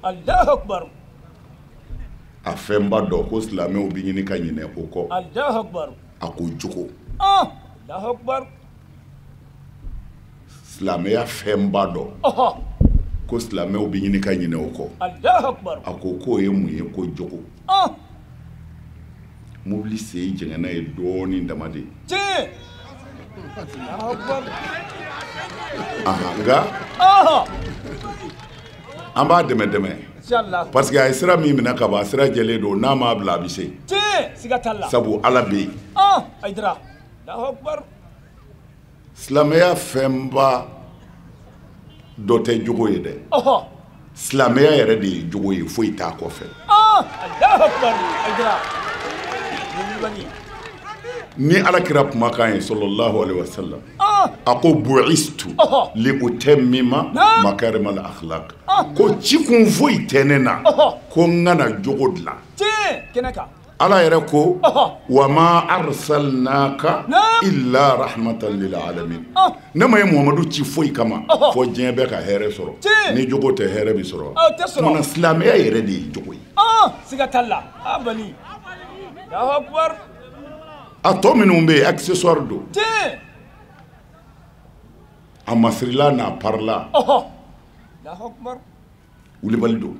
a fɛnba dɔ ko silamɛw bɛ ɲini ka ɲinɛ o kɔ a ko jogo silamɛya fɛnba dɔ ko silamɛw bɛ ɲini ka ɲinɛ o kɔ a ko k'o ye mun ye ko jogo mobili sen jɛngɛna ye dɔɔnin dama de nka an b'a dɛmɛ parce que a ye sira min minɛ ka ban sira jɛlen don n'a m'a bila a bɛ se sabu ala bɛ yen silamɛya fɛnba dɔ tɛ jogo ye dɛ silamɛya yɛrɛ de ye jogo ye foyi t'a kɔfɛ ni alakira kumakan ye sallallahu alaihi wasallam a ko bu'istu li utammima makarimal akhlaq ko cikun foyi tɛ ne na ko n kana jogo dilan ala yɛrɛ ko wa ma arsalnaka illa rahmatan lil alamin ne ma ye muhamadu ci foyi kama fo diɲɛ bɛɛ ka hɛrɛ sɔrɔ ni jogo tɛ hɛrɛ bi sɔrɔ mana silamɛya yɛrɛ de ye jogo ye a tɔ minnu bɛ yen accessoire don a masirila n'a parila wulibali do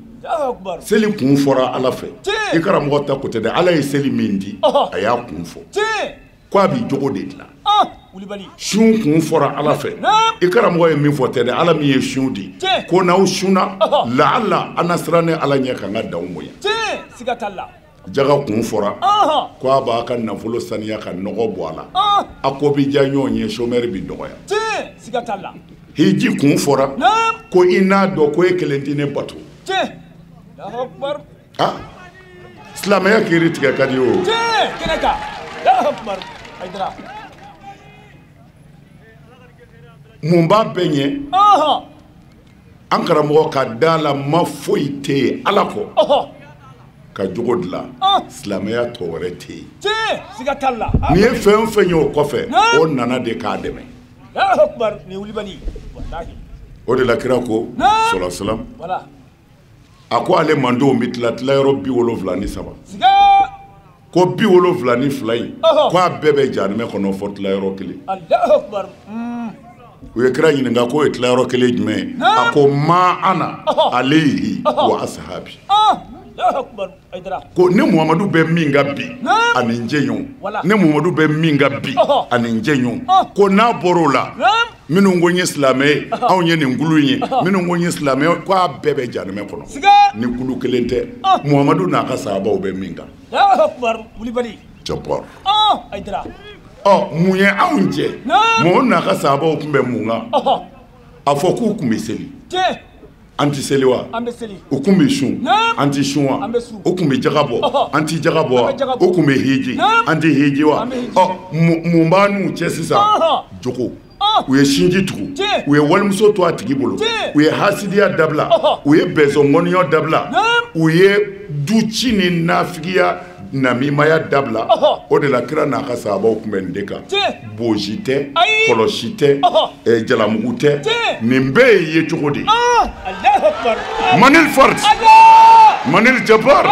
seli kun fɔra ala fɛ i karamɔgɔ ta ko tɛ dɛ ala ye seli min di a y'a kun fɔ ko a b'i jogo de dilan sun kun fɔra ala fɛ i karamɔgɔ ye min fɔ tɛ dɛ ala min ye sun di ko n'aw sunna la'alla an na siran ni ala ɲɛ kan ka danw bonya jaga kun fɔra ko a b'a ka nafolo saniya ka nɔgɔ bɔ a la a ko bi diya ɲɔgɔn ye chômeur bi dɔgɔya hiji kun fɔra ko i n'a dɔn ko e kelen tɛ ne bato silamɛya kiri tigɛ ka di o mun b'a bɛɛ ɲɛ an karamɔgɔ ka da la ma foyi tɛ yen ala kɔ ka jogo dilan silamɛya tɔ wɛrɛ tɛ yen n'i ye fɛn o fɛn ye o kɔfɛ o nana de k'a dɛmɛ o de la kira ko sɔlɔsɔlɔm a ko ale mandenw bɛ tila yɔrɔ 73 ko 72 in ko a bɛɛ bɛ jahanɛmɛ kɔnɔ fɔ tilayɔrɔ kelen u ye kira ɲininka k'o ye tilayɔrɔ kelen jumɛn a ko ma ana aleyihi wa asahabi ko ne muhamadu bɛ min ka bi ani n jɛɲɔgɔn ne muhamadu bɛ min ka bi ani n jɛɲɔgɔn ko n'a bɔra o la minnu ko n ye silamɛ ye anw ye nin kulu ye minnu ko n ye silamɛ ye ko a bɛɛ bɛ jahanɛmɛ kɔnɔ ni kulu kelen tɛ muhamadu n'a ka sahabaw bɛ min kan jabbar mun ye anw jɛ muhamadu n'a ka sahabaw tun bɛ mun kan a fɔ k'u tun bɛ seli an ti seli wa o kun bɛ sun an ti sun wa o kun bɛ jaga bɔ an ti jaga bɔ wa o kun bɛ hiji an ti hiji wa mun b'a n'u cɛ sisan jogo u ye sinji tugu u ye walimuso to a tigi bolo u ye hasidiya dabila u ye bɛnsɔngɔniyɔ dabila u ye duci ni nafigiya namimaya dabila o de la kira n'a ka sahabaw tun bɛ nin de kan bozi tɛ kɔlɔsi tɛ jalamugu tɛ nin bɛɛ ye cogo di manil fard manil jabbar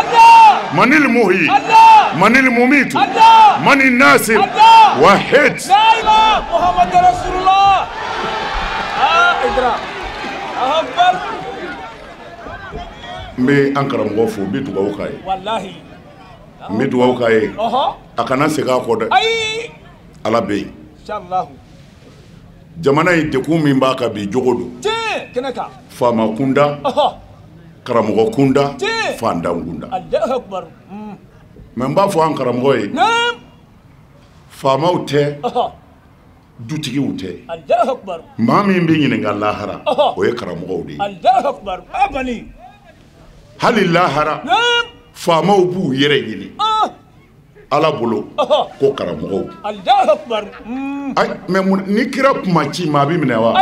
manil muhi manil mumitu manil nasir wahid muhammad rasulullah n bɛ an karamɔgɔ fo n bɛ dugawu k'a ye wallahi n bɛ dugawu k'a ye a kana segin a kɔ dɛ ala bɛ yen jamana in dekun min b'a kan bi jogo don faama kunda karamɔgɔ kunda fandan kunda mɛ n b'a fɔ an karamɔgɔ ye faamaw tɛ dutigiw tɛ maa min bɛ ɲininka lahara o ye karamɔgɔw de ye hali lahara faamaw b'u yɛrɛ ɲini ala bolo ko karamɔgɔw mɛ ni kira kuma ci maa bɛ minɛ wa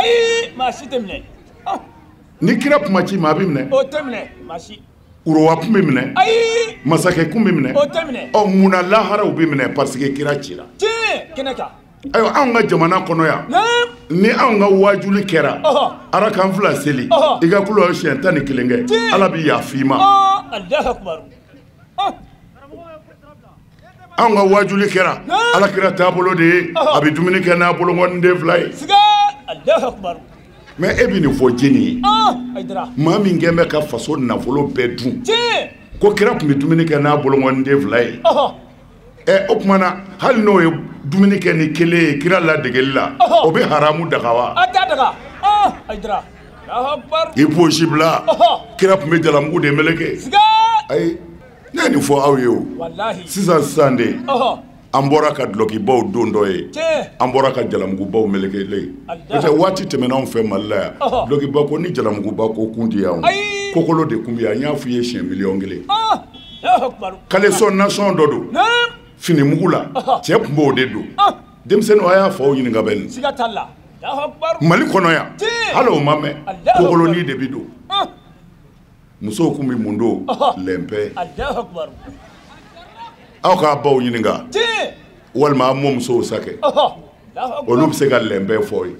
ni kira kuma ci maa bɛ minɛ urowa kun bɛ minɛ masakɛ kun bɛ minɛ munna laharaw bɛ minɛ parce que kira cira ayiwa anw ka jamana kɔnɔ yan ni anw ka wajuli kɛra ara kan fila seli i ka kulo siɲɛ 11 kɛ ala bɛ yafa i ma anw ka wajuli kɛra ala kira taabolo de ye a bɛ dumuni kɛ n'a bolokɔniden 2 ye mɛ e bɛ nin fɔ jeni ye maa min kɛn bɛ ka faso nafolo bɛɛ dun ko kira tun bɛ dumuni kɛ n'a bolokɔniden 2 ye o tuma na hali n'o ye dumuni kɛ ni kelen ye kira ladegeli la o bɛ haramu daga wa i posi bila kira tun bɛ jalamugu de meleke ayi ne ye nin fɔ aw ye o sisan de an bɔra ka dulokibaw don dɔ ye an bɔra ka jalamugubaw melekele n'o tɛ waati tɛmɛna anw fɛ Mali la yan dulokiba ko ni jalamuguba ko kun tɛ yan kokolo de kun bɛ yan n y'a f'i ye siɲɛ 1,000,000 kaleson nasɔn dɔ don finimugu la cɛ tun b'o de don denmisɛnninw a y'a fɔ aw ɲininka bɛ nin Mali kɔnɔ yan hali o ma mɛn kokolonin de bɛ don musow kun bɛ mun don lɛnpɛ aw k'a baw ɲininka walima aw mɔ musow sakɛ olu bɛ se ka lɛnpɛ fɔ ye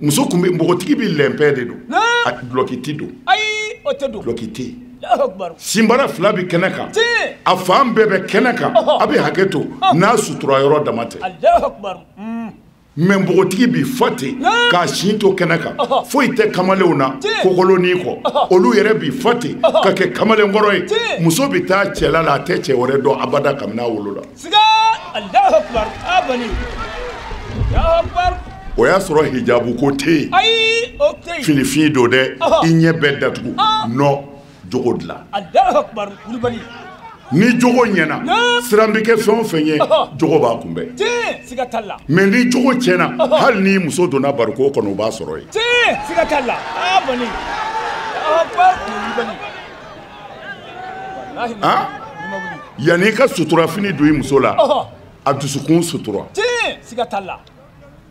muso kun bɛ npogotigi bɛ lɛnpɛ de don a dulɔki tɛ don dulɔki tɛ sinbara 2 bɛ kɛnɛ kan a fan bɛɛ bɛ kɛnɛ kan a bɛ hakɛ to n'a sutura yɔrɔ dama tɛ mais npogotigi bi fate k'a sin to kɛnɛ kan foyi tɛ kamalenw na kokolonin kɔ olu yɛrɛ bi fate ka kɛ kamalen kɔrɔ ye muso bi taa cɛla la a tɛ cɛ wɛrɛ dɔn abada kabini a wolola o y'a sɔrɔ hijabu ko tɛ yen finifin don dɛ i ɲɛ bɛɛ datugu nɔ jogo dilan ni jogo ɲɛna siran bɛ kɛ fɛn o fɛn ye jogo b'a kunbɛn mais ni jogo tiɲɛna hali ni muso donna bariko kɔnɔ o b'a sɔrɔ yen yanni i ka sutura fini don i muso la a dusukun sutura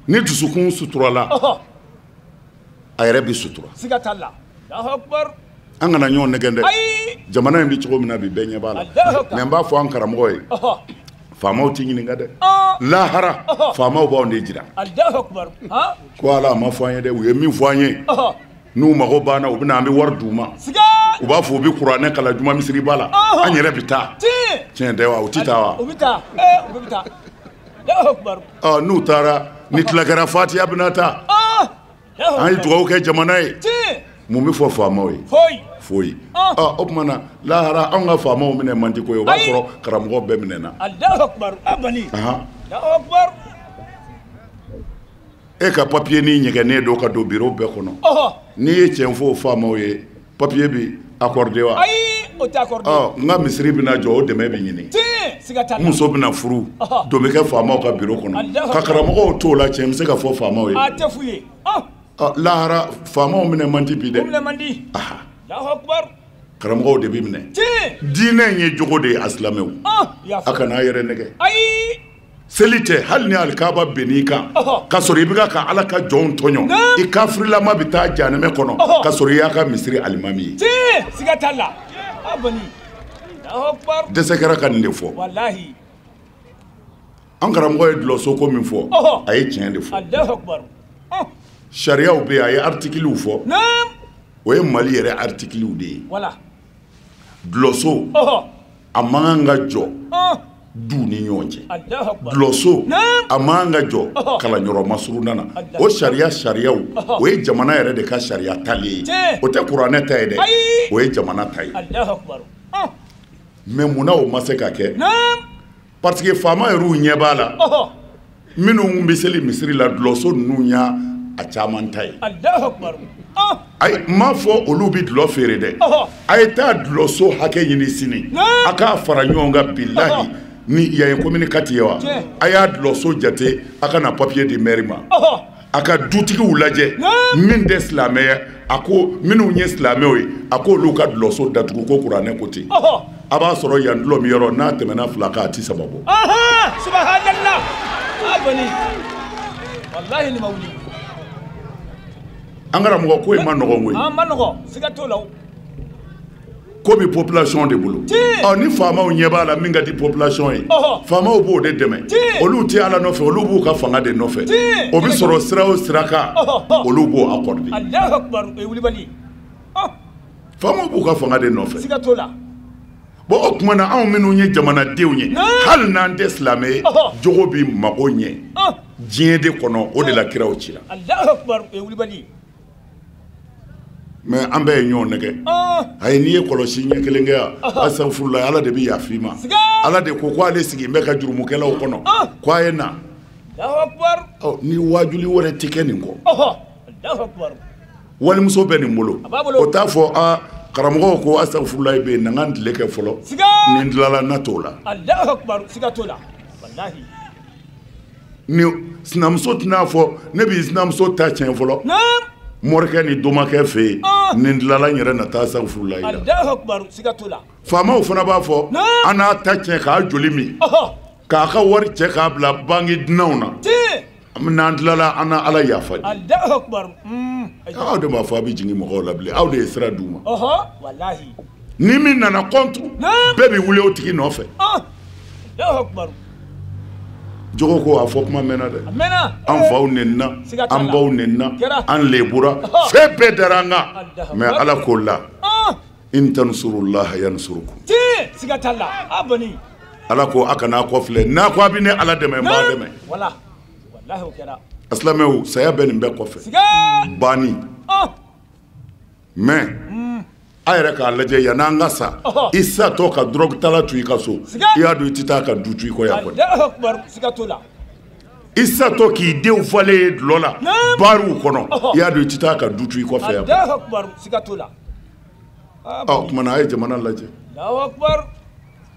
ni dusukun suturala a yɛrɛ bɛ sutura an kana ɲɔgɔn nɛgɛn dɛ jamana in bɛ cogo min na bi bɛɛ ɲɛ b'a la mais n b'a fɔ an karamɔgɔ ye faamaw t'i ɲininka dɛ lahara faamaw b'anw de jira ko ala a ma fɔ an ye dɛ u ye min fɔ an ye n'u mago banna u bɛna an bɛ wari d'u ma u b'a fɔ u bɛ kuranɛ kalan juma misiri b'a la an yɛrɛ bɛ taa tiɲɛ tɛ wa u tɛ taa wa n'u taara ni tilakɛra fatiya bɛna taa an ye dugawu kɛ jamana ye mun bɛ fɔ faamaw ye foyi o tuma na lahara anw ka faamaw minɛ man di ko ye o b'a sɔrɔ karamɔgɔ bɛɛ minɛna e ka papiye ni ɲɛgɛnnen dɔ ka don biro bɛɛ kɔnɔ n'i ye tiɲɛ fɔ faamaw ye papiye bi accordé wa n ka misiri bɛna jɔ o dɛmɛ bɛ ɲini muso bɛna furu don bɛ kɛ faamaw ka biro kɔnɔ ka karamɔgɔw t'o la tiɲɛ bɛ se ka fɔ faamaw ye lahara faamaw minɛ man di bi dɛ karamɔgɔw de bɛ minɛ diinɛ in ye jogo de ye asilamɛw a kana a yɛrɛ nɛgɛ seli tɛ hali ni alikaba bɛnn'i kan ka sɔrɔ i bɛ ka ala ka jɔnw tɔɲɔ i kafirilama bɛ taa janɛmɛ kɔnɔ ka sɔrɔ i y'a ka misiri alimami ye dɛsɛ kɛra ka nin de fɔ an karamɔgɔ ye dulɔso ko min fɔ a ye tiɲɛ de fɔ sariyaw bɛ yen a ye artikiliw fɔ o ye mali yɛrɛ artikiliw de ye dulɔso a man kan ka jɔ du ni ɲɔgɔn cɛ dulɔso a man kan ka jɔ kalanyɔrɔ masuruna na o sariyaw o ye jamana yɛrɛ de ka sariya tali ye o tɛ kuranɛ ta ye dɛ o ye jamana ta ye mais munna o ma se ka kɛ parce que faama yɛrɛw ɲɛ b'a la minnu bɛ seli misiri la dulɔso ninnu y'a a caman ta ye ayi n m'a fɔ olu bɛ dulɔ feere dɛ a ye taa dulɔso hakɛ ɲini sini a k'a fara ɲɔgɔn kan bilahi ni yan ye commune 4 ye wa a y'a dulɔso jate a ka na papier di maire ma a ka dutigiw lajɛ min tɛ silamɛya a ko minnu ye silamɛw ye a ko olu ka dulɔso datugu ko kuranɛ ko ten a b'a sɔrɔ yan dulɔ min yɔrɔ n'a tɛmɛna 2 kan a ti 3 bɔ subhanallah abani wallahi ni mawli an karamɔgɔ ko in ma nɔgɔn koyi ma nɔgɔn siga t'o la ko bi population de bolo ni faamaw ɲɛ b'a la min ka di population ye faamaw b'o de dɛmɛ olu tɛ ala nɔfɛ olu b'u ka fanga de nɔfɛ o bɛ sɔrɔ sira o sira kan olu b'o accordé faamaw b'u ka fanga de nɔfɛ siga t'o la bon o tuma na anw minnu ye jamanadenw ye hali n'an tɛ silamɛ ye jogo bi mago ɲɛ diɲɛ de kɔnɔ o de la kiraw cira mais an bɛɛ ye ɲɔgɔn nɛgɛ ayi n'i ye kɔlɔsi ɲɛ kelen kɛ yan asafurulayi ala de bɛ yafa i ma ala de ko k'ale sigi bɛ ka jurumukɛlaw kɔnɔ k'a ye na ni wajuli wɛrɛ tɛ kɛ nin kɔ walimuso bɛ nin bolo o t'a fɔ karamɔgɔw ko asafurulayi bɛ yen na n ka tile kɛ fɔlɔ ni n tilala n na t'o la ni sinamuso tɛna fɔ ne bɛ sinamuso ta tiɲɛ fɔlɔ morikɛ ni dɔmakɛ fɛ yen ni n tilala n yɛrɛ na taa asafurulayi la faamaw fana b'a fɔ an n'a ta tiɲɛ k'a joli min k'a ka wari cɛ k'a bila banki dunanw na n'an tilala an na ala yafa aw de b'a fɔ a bɛ jigin mɔgɔw la bilen aw de ye sira d'u ma ni min nana contre bɛɛ bɛ wuli o tigi nɔfɛ jogo ko a fɔ kuma mɛnna dɛ an faw nenna an baw nenna an lebura fɛn bɛɛ dara an kan mais ala k'o la in tansurullaha yansurukum ala ko a kana kɔfilɛ n'a ko a bɛ ne ala dɛmɛ n b'a dɛmɛ asilamɛw saya bɛ nin bɛɛ kɔfɛ banni mais a yɛrɛ k'a lajɛ yan'an ka sa i satɔ ka drogue tala to i ka so i y'a dɔn i tɛ taa ka du to i kɔ yan kɔni i satɔ k'i denw falen dulɔ la baariw kɔnɔ i y'a dɔn i tɛ taa ka du to i kɔfɛ yan kɔni o tuma na a ye jamana lajɛ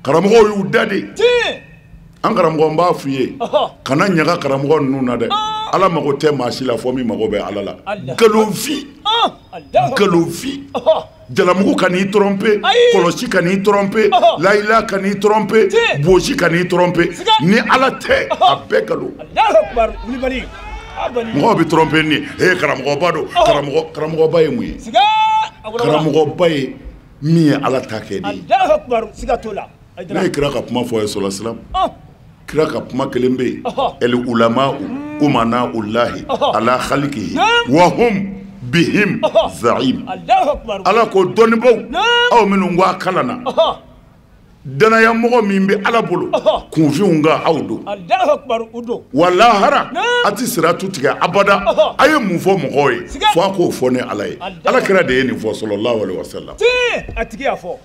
karamɔgɔw y'u da de an karamɔgɔ n b'a f'i ye kana ɲaga karamɔgɔ ninnu na dɛ ala mago tɛ maa si la fɔ min mago bɛ ala la galonfin jalamugu ka n'i tromper kɔlɔsi ka n'i tromper layila ka n'i tromper bosi ka n'i tromper ni ala tɛ a bɛɛ galon mɔgɔw bɛ tromper ni karamɔgɔba don karamɔgɔba ye mun ye karamɔgɔba ye min ye ala ta kɛ de ye n'a ye kira ka kuma fɔ a ye sɔlɔ silam kira ka kuma kelen bɛ yen el ulama umana ulahi ala khaliqihi wa hum bihim za'im ala ko dɔnnibaw aw minnu ko a kalan na danaya mɔgɔ min bɛ ala bolo kunfinw ka aw don wa lahara a tɛ siratu tigɛ abada a ye mun fɔ mɔgɔw ye fo a k'o fɔ ni ala ye ala kira de ye nin fɔ sallallahu alaihi wasallam a tigi y'a fɔ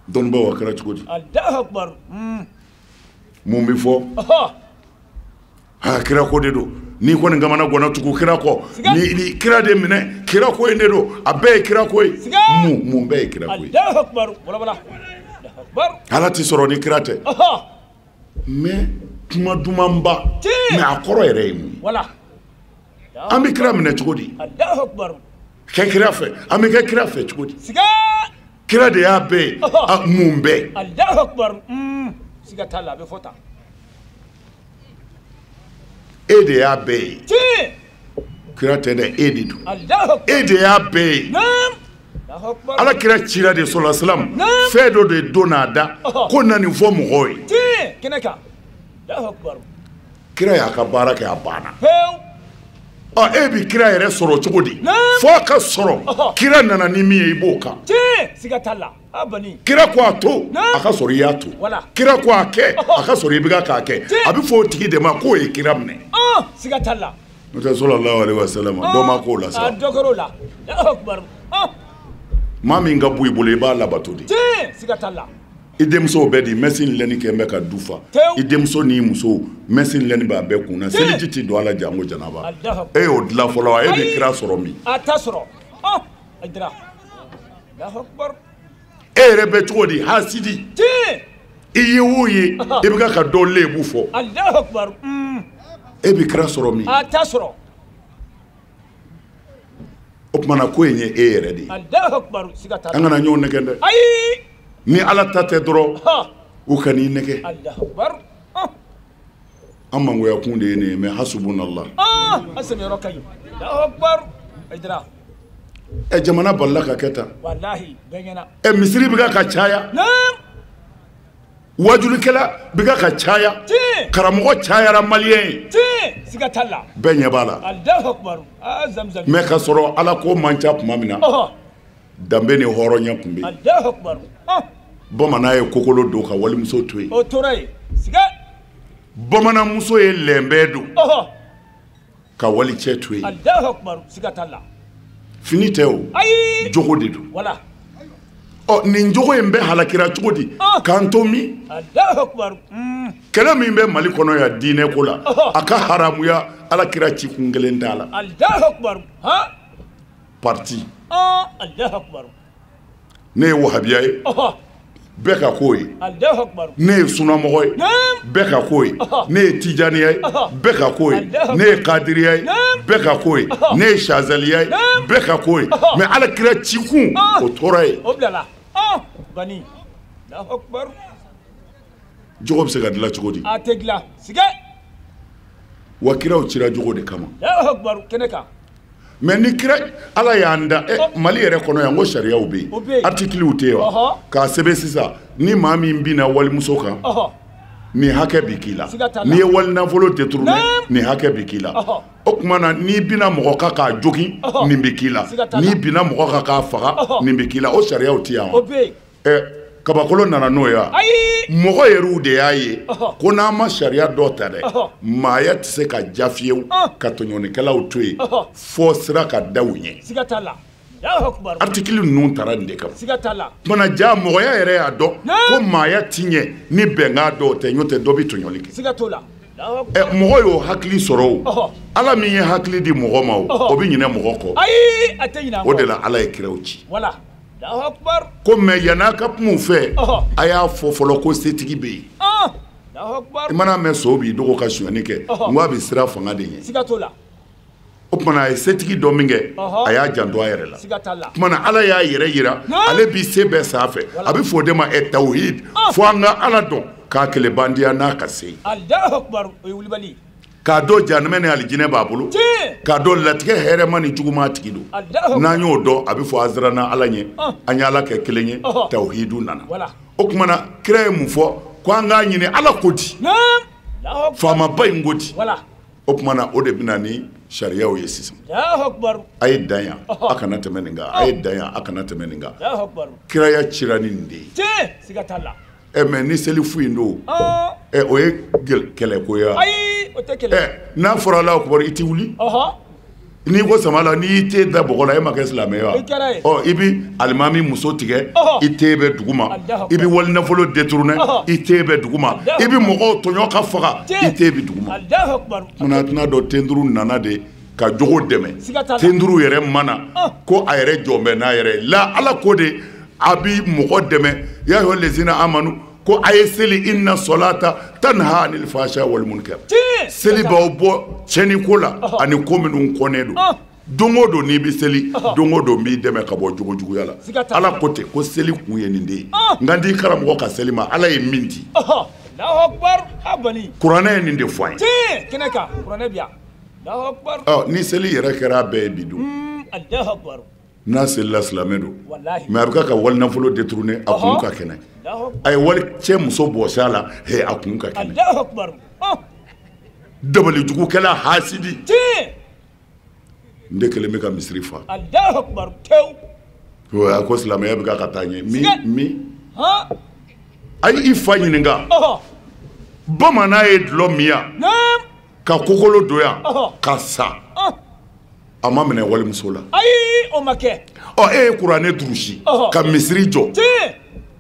dɔnnibaw a kɛra cogo di mun bɛ fɔ kira ko de don n'i kɔni kamana gɔnna tugu kira kɔ ni kira de minɛ kira ko in de don a bɛɛ ye kira ko ye mun bɛɛ ye kira ko ye ala tɛ sɔrɔ ni kira tɛ mais kuma dumanba mais a kɔrɔ yɛrɛ ye mun ye an bɛ kira minɛ cogo di kɛ kira fɛ an bɛ kɛ kira fɛ cogo di kira de y'a bɛɛ ye mun bɛɛ e de y'a bɛɛ ye kira tɛ dɛ e de don e de y'a bɛɛ ye ala kira cira de sɔlɔ silam fɛn dɔ de don n'a da ko na nin fɔ mɔgɔw ye kira y'a ka baara kɛ a banna e bi kira yɛrɛ sɔrɔ cogo di fo a ka sɔrɔ kira nana ni min ye i b'o kan kira ko a to a ka sɔrɔ i y'a to kira ko a kɛ a ka sɔrɔ i bɛ k'a kɛ a bɛ fɔ o tigi de ma k'o ye kira minɛ n'o tɛ sallallahu alaihi wasallam dɔ ma k'o la sa maa min ka bɔ i bolo i b'a labato de i denmusow bɛɛ di mɛsi lɛni kɛ n bɛ ka du fa i denmuso n'i muso mɛsi lɛni b'a bɛɛ kun na seliji tɛ don a la jango janaba e y'o dilan fɔlɔ wa e bɛ kira sɔrɔ min e yɛrɛ bɛ cogo di hasidi i ye o ye i bɛ ka dɔ lebu fɔ e bɛ kira sɔrɔ min o tumana ko in ye e yɛrɛ de ye an kana ɲɔgɔn nɛgɛ dɛ ni ala ta tɛ dɔrɔn u ka n'i nɛgɛ an mangoya kun de ye nin ye mais hasubunallah jamana balila ka kɛ tan misiri bɛ ka caya wajulikɛla bɛ ka caya karamɔgɔ cayara maliyɛn ye bɛɛ ɲɛ b'a la mais ka sɔrɔ ala ko man ca tuma min na danbe ni hɔrɔnya tun bɛ yen bamanan ye kokolo don ka walimuso to yen bamananmuso ye lɛnbɛ don ka walicɛ to yen fini tɛ o jogo de don nin jogo in bɛ halakira cogo di k'an to min kɛlɛ min bɛ mali kɔnɔ yan diinɛ ko la a ka haramuya alakira ci kun kelen t'a la parti ne ye wahabiya ye bɛɛ ka k'o ye ne ye sunamɔgɔ ye bɛɛ ka k'o ye ne ye tijaniya ye bɛɛ ka k'o ye ne ye kadiriya ye bɛɛ ka k'o ye ne ye shazaliya ye bɛɛ ka k'o ye mais alakira cikun o tora ye jogo bɛ se ka dilan cogo di wa kiraw cira jogo de kama mais ni kira ala y'an da mali yɛrɛ kɔnɔ yan ko sariyaw bɛ yen artikiliw tɛ yen wa k'a sɛbɛn sisan ni maa min bina walimuso kan nin hakɛ bɛ k'i la n'i ye walinafolo détourné nin hakɛ bɛ k'i la o tuma na n'i bina mɔgɔ kan k'a jogin nin bɛ k'i la n'i bina mɔgɔ kan k'a faga nin bɛ k'i la o sariyaw tɛ yan wa kabakolo nana n'o ya mɔgɔ yɛrɛw de y'a ye ko n'an ma sariya dɔ ta dɛ maaya tɛ se ka ja fiyewu ka tɔɲɔnikɛlaw to yen fɔ sira ka da u ɲɛ artikili ninnu taara nin de kama kumana ja mɔgɔya yɛrɛ y'a dɔn ko maaya ti ɲɛ ni bɛnkan dɔw tɛ ɲɔ tɛ dɔ bɛ tɔɲɔli kɛ mɔgɔ y'o hakili sɔrɔ o ala min ye hakili di mɔgɔ ma o bɛ ɲinɛ mɔgɔ kɔ o de la ala ye kiraw ci ko mɛ yan'a ka kuma fɛ a y'a fɔ fɔlɔ ko setigi bɛ yen i mana mɛn so b'i dogo ka sonyani kɛ n ko a bɛ sira fanga de ɲɛ o tumana a ye setigi dɔ min kɛ a y'a janto a yɛrɛ la tumana ala y'a yɛrɛ yira ale b'i se bɛɛ sanfɛ a bɛ fɔ o de ma tawhid fo an ka ala dɔn k'a kɛlɛ bandiya n'a ka se k'a dɔn jahanɛmɛ ni alijinɛ b'a bolo k'a dɔn latigɛ hɛrɛma ni juguman tigi don n'an y'o dɔn a bɛ fɔ an siranna ala ɲɛ an ye ala kɛ kelen ye tawhidu nana o tumana kira ye mun fɔ ko an k'a ɲini ala ko di faamaba in ko di o tumana o de bɛna ni sariyaw ye sisan a ye dan yan a kana tɛmɛ nin kan a ye dan yan a kana tɛmɛ nin kan kiraya cira ni nin de ye mɛ ni selifu in don o ye kɛlɛko ye n'a fɔra ala kibaru i tɛ wuli n'i ko sama la n'i te da bɔgɔ la e ma kɛ silamɛ ye wa i bɛ alimami muso tigɛ i te bɛ dugu ma i bɛ wali nafolo détourné i te bɛ dugu ma i bɛ mɔgɔw tɔɲɔ ka faga i te bɛ dugu ma munna tɛna dɔn tenduru nana de ka jogo dɛmɛ tenduru yɛrɛ mana ko a yɛrɛ jɔn bɛ n'a yɛrɛ la ala ko de a bi mɔgɔ dɛmɛ ya ayyuhal lezina amanu ko a ye seli inna solata tanha anil fahsha wal munkar seli b'aw bɔ cɛniko la ani ko minnu kɔnnen don don o don n'i bɛ seli don o don b'i dɛmɛ ka bɔ jogojuguya la ala ko ten ko seli kun ye nin de ye nka di karamɔgɔ ka seli ma ala ye min di kuranɛ ye nin de fɔ an ye ni seli yɛrɛ kɛra a bɛɛ ye bi dun n'a selila silamɛ don mɛ a bɛ ka wali nafolo détourné a kun ka kɛnɛ a ye wali cɛ muso bɔsi a la a kun ka kɛnɛ dabalijugukɛla hasidi n de kelen bɛ ka misiri fa a ko silamɛya bɛ ka taa ɲɛ min a ye i fa ɲininka bamanan ye dulɔ min yan ka kokolo don yan ka sa a ma minɛ walimuso la o ma kɛ e ye kuranɛ durusi ka misiri jɔ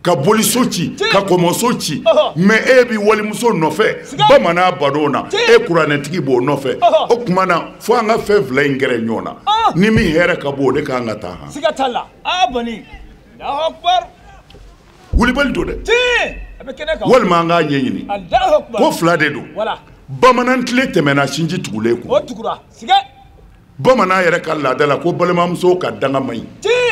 ka boliso ci ka kɔmɔso ci mɛ e bi walimuso nɔfɛ bamanan badon na e kuranɛtigi b'o nɔfɛ o tuma na fo an ka fɛn fila in gɛrɛ ɲɔgɔn na ni min hɛrɛ ka bon o de k'an ka taa han siga t'a la wulibali don dɛ walima an k'a ɲɛɲini ko fila de don bamanan tile tɛmɛna sinji tugulen kun bamanan yɛrɛ ka laada la ko balimamuso ka danga man ɲi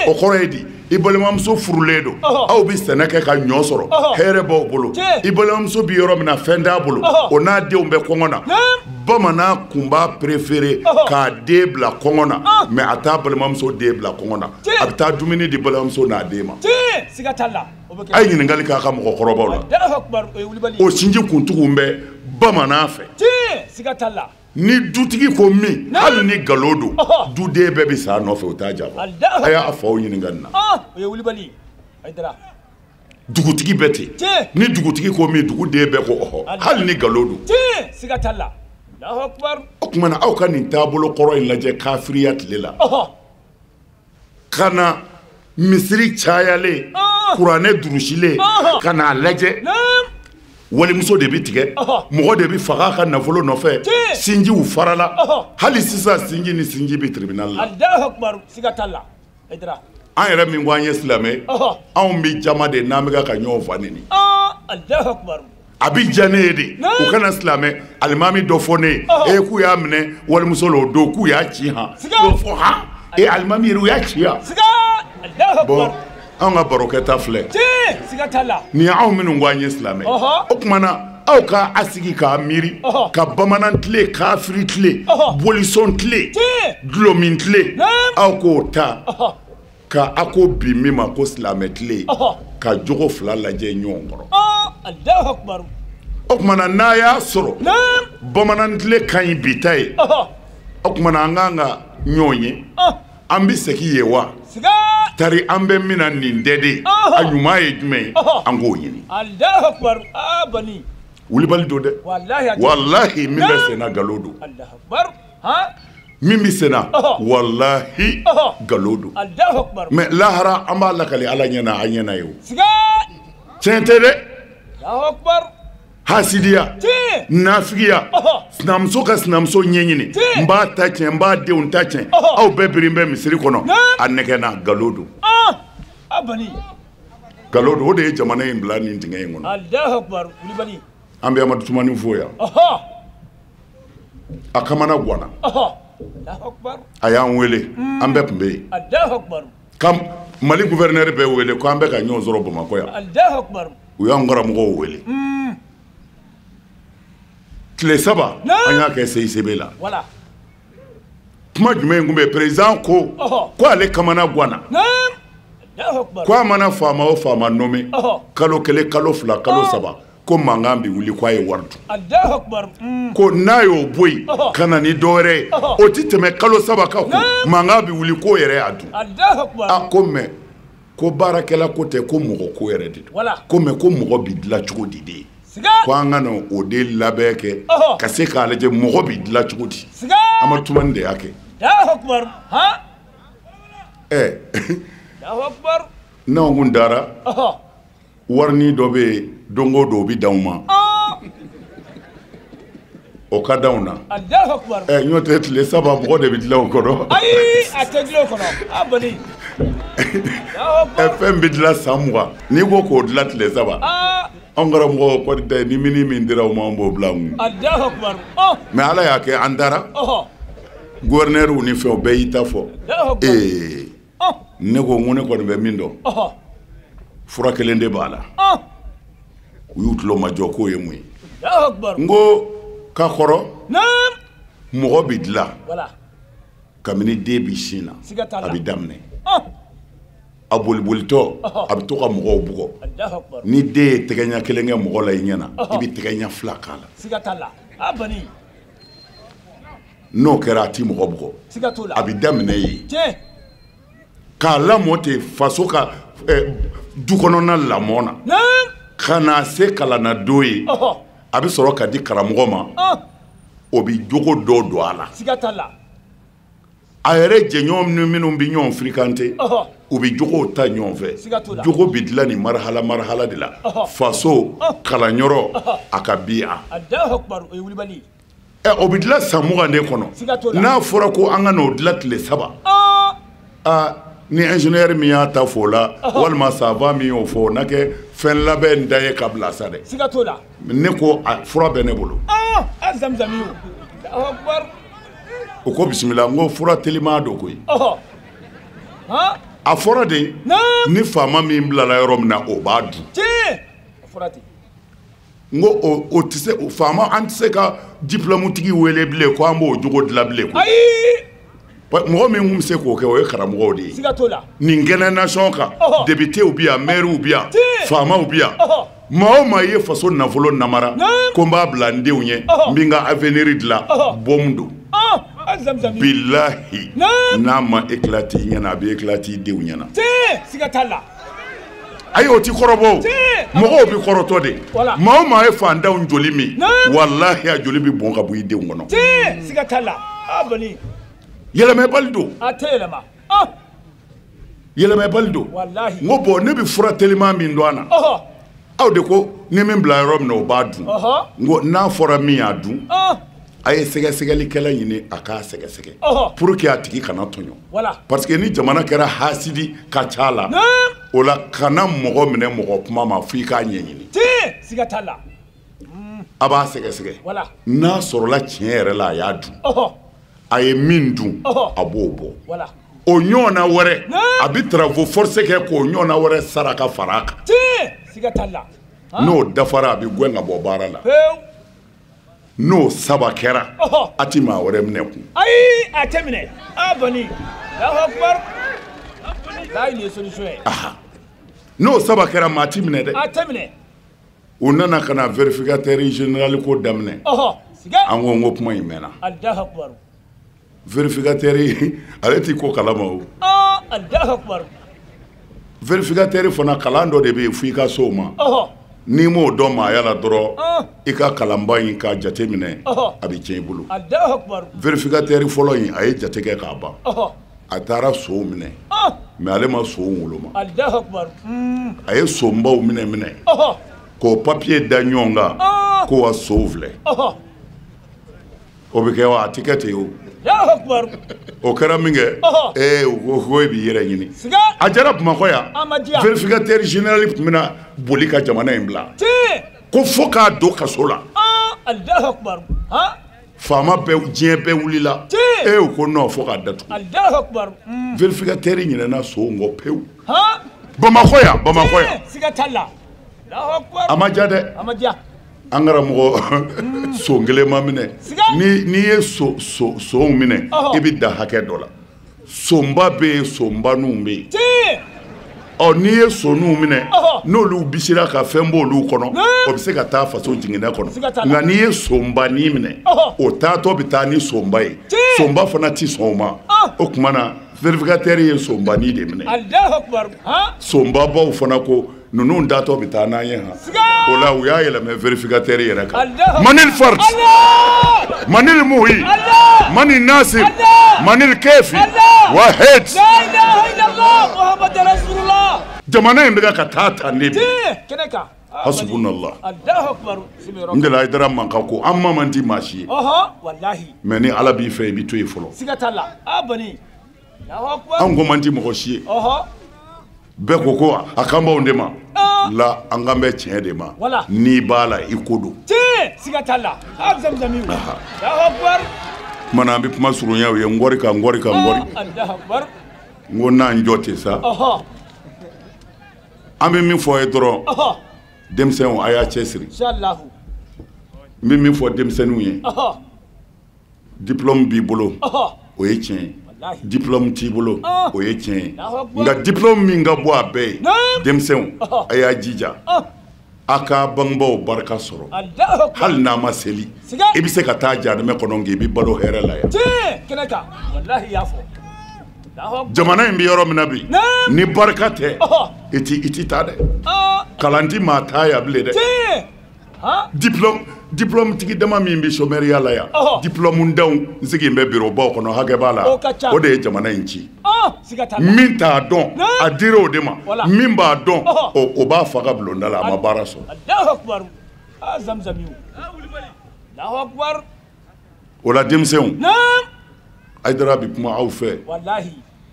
o kɔrɔ ye di i balimamuso furulen don aw bɛ sɛnɛ kɛ ka ɲɔ sɔrɔ hɛrɛ b'aw bolo i balimamuso bɛ yɔrɔ min na fɛn t'a bolo o n'a denw bɛ kɔngɔ na bamanan kun b'a préféré k'a den bila kɔngɔ na mɛ a t'a balimamuso den bila kɔngɔ na a bɛ taa dumuni di balimamuso n'a den ma a ye ɲininkali k'a ka mɔgɔkɔrɔbaw la o sinji kuntigiw bɛ bamanan fɛ ni dutigi ko min hali ni galo don duden bɛɛ bɛ sa nɔfɛ o t'a jaabi a y'a faw ɲininka nin na dugutigi bɛ ten ni dugutigi ko min duguden bɛɛ ko hali ni galo don o tuma na aw ka nin taabolo kɔrɔ in lajɛ kafiriya tile la ka na misiri cayalen kuranɛ durusilen ka n'a lajɛ walimuso de bɛ tigɛ mɔgɔ de bɛ faga ka nafolo nɔfɛ sinjiw farala hali sisan sinji ni sinji bɛ tribunal la an yɛrɛ min ko an ye silamɛ anw bɛ jama de n'an bɛ ka ɲɔgɔn fa nini a bɛ diya ne ye de u kana silamɛ alimami dɔ fɔ ne ye k'u y'a minɛ walimuso la o don k'u y'a ci han k'o fɔ han alimami yɛrɛ u y'a ci han bɔn an ka barokɛta filɛ nin ye anw minnu ko an ye silamɛ o tuma na aw ka a sigi k'a miiri ka bamanan tile kafiri tile bolisɔn tile dulɔmin tile aw k'o ta ka a ko bi min ma ko silamɛ tile ka jogo fila lajɛ ɲɔgɔn kɔrɔ o tuma na n'a y'a sɔrɔ bamanan tile ka ɲi bi ta ye o tuma na an k'an ka ɲɔgɔn ye an bɛ segin ye wa tari an bɛ min na nin dɛde a ɲuman ye jumɛn ye an k'o ɲini Allahu akbar bani wulibali don dɛ wallahi min bɛ senna nkalon don Allahu akbar min bɛ senna wallahi nkalon don Allahu akbar mais lahara an b'a lakali ala ɲɛna an ɲɛna ye o tiɲɛ tɛ dɛ Allahu akbar hasidiya nafigiya sinamuso ka sinamuso ɲɛɲini n b'a ta tiɲɛ n b'a denw ta tiɲɛ aw bɛɛ biri bɛ misiri kɔnɔ a nɛgɛnna nkalon don bani nkalon don o de ye jamana in bila nin dingɛ in kɔnɔ Allahu akbar wulibali an bɛ Amadu Tumani fo yan a kamana ganna a y'an wele an bɛɛ tun bɛ yen ka Mali gouverneur bɛ wele ko an bɛ ka ɲɔgɔn sɔrɔ Bamakɔ yan u y'an karamɔgɔw wele tile saba an y'a kɛ CICB la kuma jumɛn tun bɛ président ko ale kamana ganna ko a mana faama o faama nommé kalo kelen kalo fila kalo saba ko mankan bɛ wuli k'a ye wari dun ko n'a y'o bɔ yen ka na ni dɔwɛrɛ ye o tɛ tɛmɛ kalo saba kan ko mankan bɛ wuli k'o yɛrɛ y'a dun a ko mais ko baarakɛla ko tɛ ko mɔgɔ ko yɛrɛ de don ko mais ko mɔgɔ bɛ dilan cogo di de ko an ka na o de labɛn kɛ ka se k'a lajɛ mɔgɔ bɛ dilan cogo di Amadu Tumani de y'a kɛ n'anw kun dara warini dɔ bɛ yen don o don o bɛ d'anw ma o ka d'anw na ɲɔ tɛ tile saba mɔgɔ de bɛ dilan o kɔnɔ fɛn bɛ dilan san 20 n'i ko k'o dilan tile saba anw karamɔgɔ kɔni tɛ ni mini min dira o ma an b'o bila an kun mais ala y'a kɛ an dara gouverneur ni fɛnw bɛɛ y'i ta fɔ ne ko ne kɔni bɛ min dɔn fura kelen de b'a la u y'u tulo majɔ k'o ye mun ye n ko ka kɔrɔ mɔgɔ bɛ dilan kabini den bɛ sin na a bɛ daminɛ a bolibolitɔ a bɛ to ka mɔgɔw bugɔ ni den ye tɛgɛɲɛ kelen kɛ mɔgɔ la i ɲɛna i bɛ tɛgɛɲɛ 2 k'a la n'o kɛra a ti mɔgɔ bugɔ a bɛ daminɛ yen k'a lamɔ ten faso ka du kɔnɔna lamɔ na ka na se kalanna don ye a bɛ sɔrɔ ka di karamɔgɔ ma o bɛ jogo dɔ don a la a yɛrɛ jɛɲɔgɔn minnu bɛ ɲɔgɔn firikante u bɛ jogow ta ɲɔgɔn fɛ jogo bɛ dilan nin marhala de la faso kalanyɔrɔ a ka bi a o bɛ dilan san 20 de kɔnɔ n'a fɔra ko an ka n'o dilan tile saba ni ingénieur min y'a ta fɔ o la walima savant min y'o fɔ n'a kɛ fɛn labɛn da ye ka bila sa dɛ ne ko fura bɛ ne bolo o ko bisimila n ko fura telima don koyi a fɔra de ni faama min bilala yɔrɔ min na o b'a dun n ko o tɛ se faama an tɛ se ka diplôme tigi wele bilen ko an b'o jogo dilan bilen koyi mɔgɔ min kun bɛ se k'o kɛ o ye karamɔgɔw de ye nin kɛnɛ nation kan députéw bɛ yan maires bɛ yan faamaw bɛ yan maa o maa ye faso nafolo namara ko n b'a bila n denw ɲɛ n bɛ n ka avenir dilan bɔn don bilahi n'a ma éclater i ɲɛna a bɛ éclater i denw ɲɛna ayi o ti kɔrɔbɔ mɔgɔw bɛ kɔrɔtɔ de maa o maa ye fantanw joli min walahi a joli bɛ bɔn ka bɔ i denw kɔnɔ yɛlɛmɛbali don yɛlɛmɛbali don n ko bɔn ne bɛ fura telima min don an na aw de ko ni min bila yɔrɔ min na o b'a dun n ko n'a fɔra min y'a dun a ye sɛgɛsɛgɛlikɛla ɲini a k'a sɛgɛsɛgɛ pour que a tigi kana tɔɲɔ parce que ni jamana kɛra hasidi ka ca la o la kana mɔgɔ minɛ mɔgɔ kuma ma f'i k'a ɲɛɲini a b'a sɛgɛsɛgɛ n'a sɔrɔla tiɲɛ yɛrɛ la a y'a dun a ye min dun a b'o bɔ o ɲɔgɔnna wɛrɛ a bɛ travaux forcés kɛ k'o ɲɔgɔnna wɛrɛ saraka fara a kan n'o dafara a bɛ gɛn ka bɔ baara la n'o saba kɛra a ti maa wɛrɛ minɛ kun ayi a tɛ minɛ bani n'o saba kɛra maa ti minɛ dɛ a tɛ minɛ u nana ka na vérificateur général ko daminɛ an ko n ko kuma in mɛnna vérificateur ale ti ko kalama o Allahu akbar. Vérificateur fana kalan dɔ de bɛ yen f'i ka so ma. N'i m'o dɔn maaya la dɔrɔn i ka kalanba in k'a jate minɛ a bɛ tiɲɛ i bolo. Allahu akbar. Vérificateur fɔlɔ in a ye jate kɛ k'a ban. A taara sow minɛ mais ale ma sow woloma. Allahu akbar. A ye sonbaw minɛ k'o papier da ɲɔgɔn kan k'o ka sow filɛ. O bɛ kɛ wa a tɛ kɛ ten o. Allahu akbar. O kɛra min kɛ o ko e b'i yɛrɛ ɲini. A jara Bamakɔ yan vérificateur général tun bɛna boli ka jamana in bila ko fo k'a don kaso la. Allahu akbar. Faama bɛɛ diɲɛ bɛɛ wulila o ko non fo k'a datugu. Allahu akbar. Vérificateur ɲinɛna sow kɔ pewu. Bamakɔ yan. Siga t'a la. Allahu akbar. A ma ja dɛ. A ma ja. An karamɔgɔ so kelen ma minɛ n'i ye sow minɛ i bɛ da hakɛ dɔ la sonba bɛ yen sonbaninw bɛ yen n'i ye soninw minɛ n'olu bisira ka fɛn b'olu kɔnɔ o bɛ se ka taa faso jiginɛ kɔnɔ nka n'i ye sonbanin minɛ o taatɔ bɛ taa ni sonba ye sonba fana tɛ sɔn o ma o tuma na vérificateur ye sonbanin de minɛ sonbabaw fana ko ninnu datɔ bɛ taa n'an ye han o la u y'a yɛlɛmɛ vérificateur yɛrɛ kan Manil Fart Manil Muhi Manil Nasir Manil Kefi Wahid jamana in bɛ ka taa tan de bi hasbunallah n de la Haidara mankan ko an ma man di maa si ye mais ni Ala b'i fɛ i bɛ to yen fɔlɔ an ko man di mɔgɔ si ye bɛɛ ko ko a kan b'anw de ma la an kan bɛ tiɲɛ de ma n'i b'a la i ko don mana an bɛ kuma surunya u ye n kɔri n ko n'an jɔ ten sa an bɛ min fɔ ye dɔrɔn denmisɛnw a y'a cɛsiri n bɛ min fɔ denmisɛnninw ye diplôme b'i bolo o ye tiɲɛ ye diplôme t'i bolo o ye tiɲɛ ye nka diplôme min ka bɔ a bɛɛ ye denmisɛnw a y'a jija a ka bangebaaw barika sɔrɔ hali n'a ma seli i bɛ se ka taa jahanɛmɛ kɔnɔ nka i bɛ balo hɛrɛ la yan jamana in bɛ yɔrɔ min na bi ni barika tɛ i ti taa dɛ kalan ti maa taa yan bilen dɛ diplôme tigi dama min bɛ chômeur la yan diplôme denw n sigi bɛ bureaubaw kɔnɔ hakɛ b'a la o de ye jamana in ci min t'a dɔn a dira o de ma min b'a dɔn o b'a faga bulonda la a ma baara sɔrɔ o la denmisɛnw Haidara bɛ kuma aw fɛ